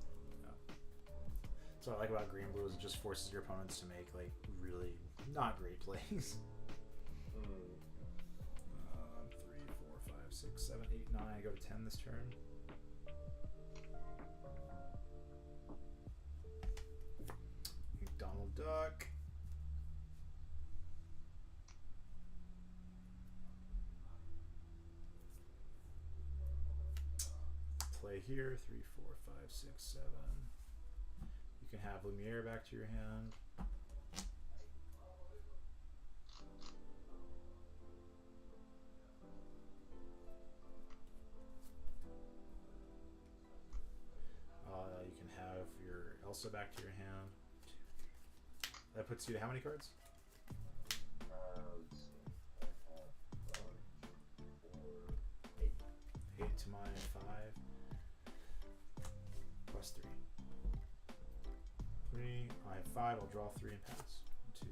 So what I like about green blue is it just forces your opponents to make like really not great plays. 3, 4, 5, 6, 7, 8, 9. I go to 10 this turn. Donald Duck. Play here. 3, 4, 5, 6, 7. You can have Lumiere back to your hand. You can have your Elsa back to your hand. That puts you to how many cards? Let's see. I have 1, 4, +3. 3. I have 5. I'll draw 3 and pass. 2.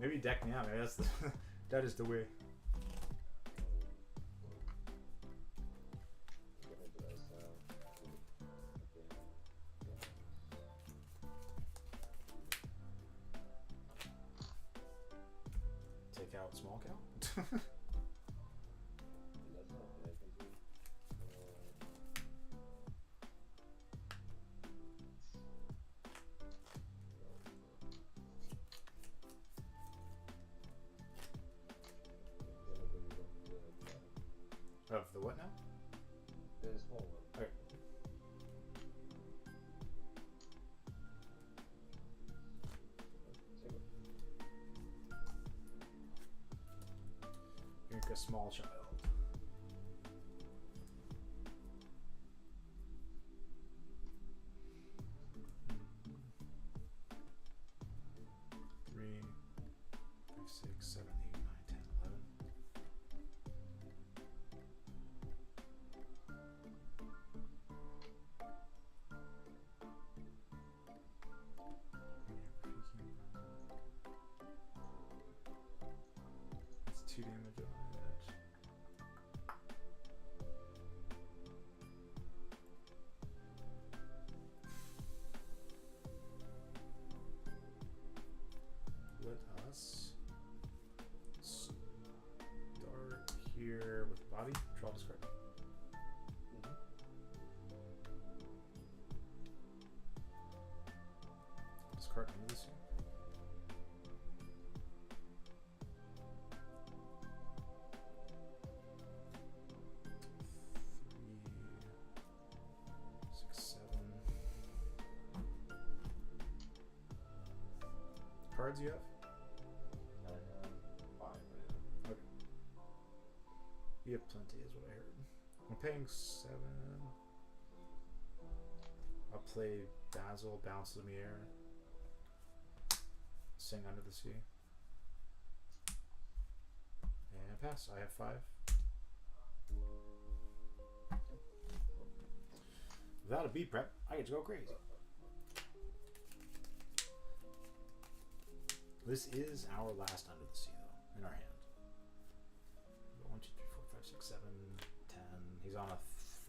Maybe deck me out. Maybe that's the that is the way. Take out small cow. Of the what now? The small one. Okay. You're a small child. Three, 5, 6, 7, 8, 9, 10, 11. That's 2 damage on it. Let us start here with body. Draw discard. Discard into this here. Three, 6, 7. Cards you have? I have 5 right now. Okay. You have plenty, is what I heard. I'm paying 7. I'll play Basil, Bounce Lumiere, Sing Under the Sea, and pass. I have 5. Without a B prep, I get to go crazy. This is our last Under the Sea, though, in our hand. 1, 2, 3, 4, 5, 6, 7, 10. He's on a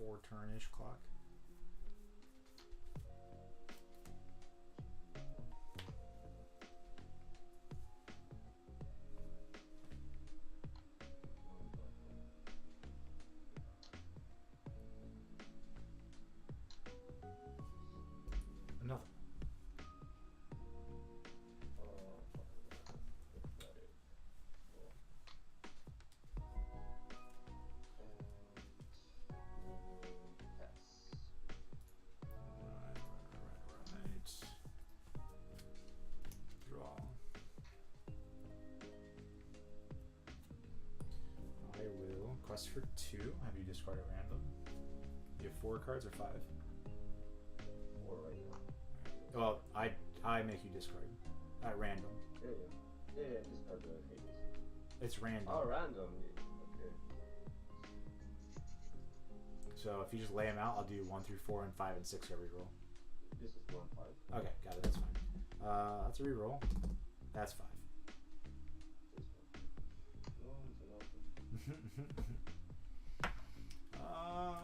4-turn-ish clock. Another. Right. Draw. I will quest for 2. Have you discard at random? You have 4 cards or 5? 4 right now. Well, I make you discard at random. Yeah, discard the Hades. It's random. Oh, random. Yeah. Okay. So if you just lay them out, I'll do 1 through 4 and 5 and 6 every roll. This is 1 5. Okay, got it. That's fine. That's a reroll. That's 5. This one. No,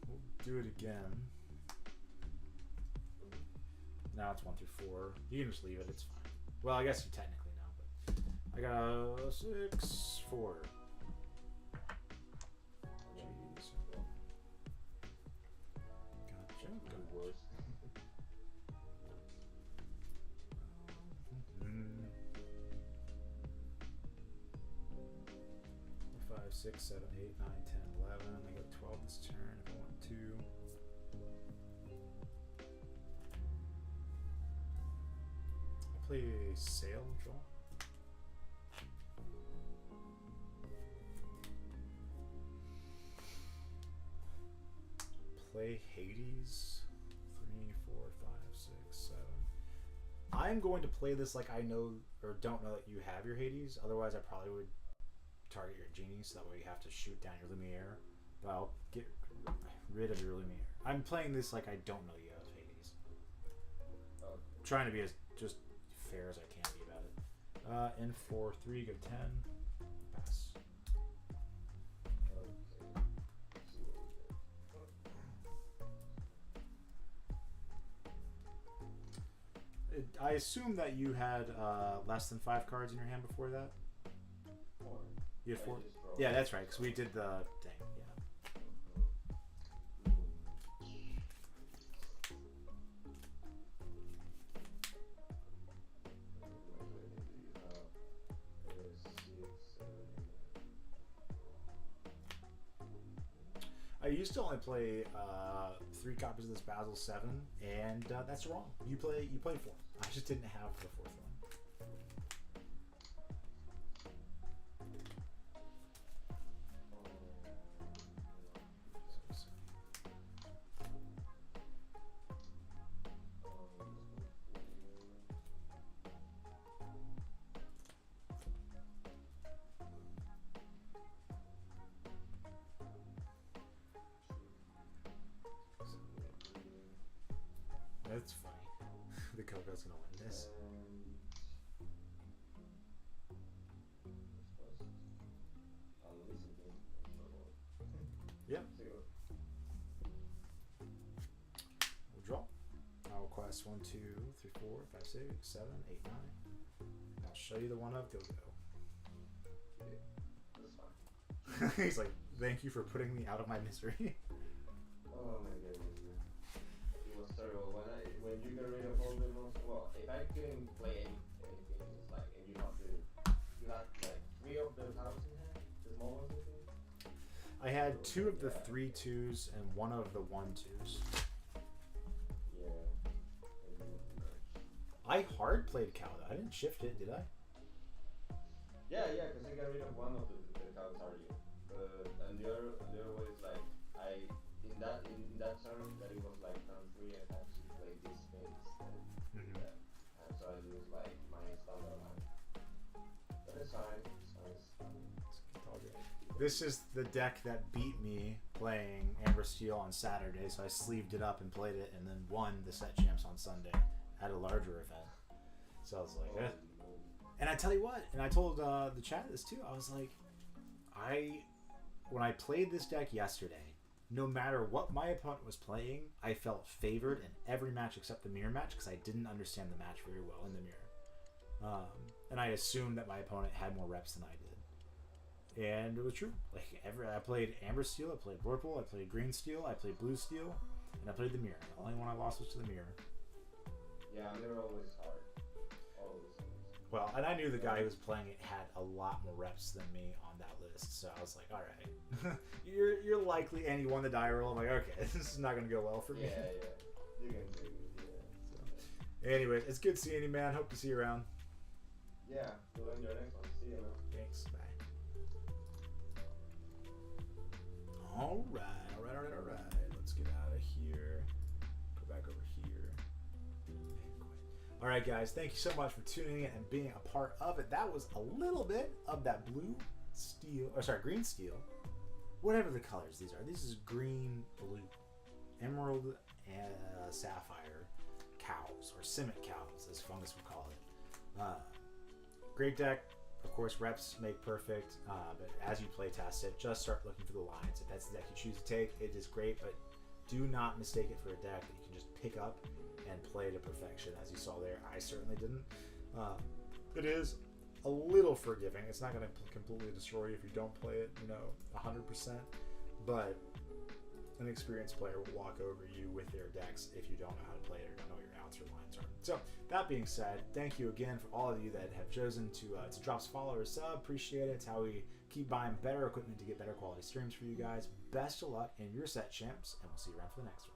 We'll do it again. Now it's 1 through 4. You can just leave it. It's fine. Well, I guess you technically know, but I got a 6, 4. Jeez. Gotcha. the worst. 5, 6, 7, 8, 9, 10, 11. I go 12 this turn if I want to. I'll play Sail, draw. Play Hades. 3, 4, 5, 6, 7. I'm going to play this like I know or don't know that you have your Hades. Otherwise, I probably would target your genie, so that way you have to shoot down your Lumiere. But I'll get rid of your Lumiere. I'm playing this like I don't know you have Hades. Okay. Trying to be as just fair as I can be about it. In 4-3, go 10. Pass. Okay. See what we get. I assume that you had less than 5 cards in your hand before that. 4. You had 4? I just rolled. Yeah, that's right, because we did the thing. Yeah. I used to only play 3 copies of this Basel 7, and that's wrong. You played 4. I just didn't have the 4th one. That's funny. The Coco's gonna win this. Yep. We'll draw. I'll quest 1, 2, 3, 4, 5, 6, 7, 8, 9. I'll show you the one of Go-Go. That's fine. He's like, thank you for putting me out of my misery. Oh my goodness, man. It was terrible. When you get rid of all the most, well, if I couldn't play anything, it's like, and you had like 3 of the cards in hand, the small ones, I think. I had 2 of the 3 2s and 1 of the 1 2s. Yeah. I hard played Cow though. I didn't shift it, did I? Yeah, because I got rid of one of the cards already. And the other way is like in that turn that it was like turn 3 I had to play this thing instead. Mm-hmm. Yeah. And so I used like my standard line. But it's fine. This is the deck that beat me playing Amber Steel on Saturday, so I sleeved it up and played it, and then won the set champs on Sunday at a larger event. So I was like, eh. And I tell you what, and I told the chat this too. I was like, when I played this deck yesterday, no matter what my opponent was playing, I felt favored in every match except the mirror match because I didn't understand the match very well in the mirror. And I assumed that my opponent had more reps than I did. And it was true. Like I played Amber Steel, I played Purple, I played Green Steel, I played Blue Steel, and I played the mirror. The only one I lost was to the mirror. Yeah, they're always hard. Always. Well, and I knew the guy who was playing it had a lot more reps than me on that list, so I was like, all right, you're likely, and you won the die roll. I'm like, okay, this is not gonna go well for me. Yeah. You can do it. Yeah. So, anyways, it's good seeing you, man. Hope to see you around. Yeah. We'll enjoy next one. See you, man. Thanks. Bye. All right. Let's get out of here. Go back over here. And quit. All right, guys. Thank you so much for tuning in and being a part of it. That was a little bit of that green steel. Whatever the colors these are. This is green, blue, emerald, and sapphire cows, or Simic cows, as Fungus would call it. Great deck. Of course, reps make perfect, but as you play test it, just start looking for the lines. If that's the deck you choose to take, it is great, but do not mistake it for a deck that you can just pick up and play to perfection. As you saw there, I certainly didn't. It is a little forgiving. It's not going to completely destroy you if you don't play it, 100%, but an experienced player will walk over you with their decks if you don't know how to play it or don't know what your outs or lines are. So that being said, thank you again for all of you that have chosen to drop us a follow or a sub. Appreciate it. It's how we keep buying better equipment to get better quality streams for you guys. Best of luck in your set, champs, and we'll see you around for the next one.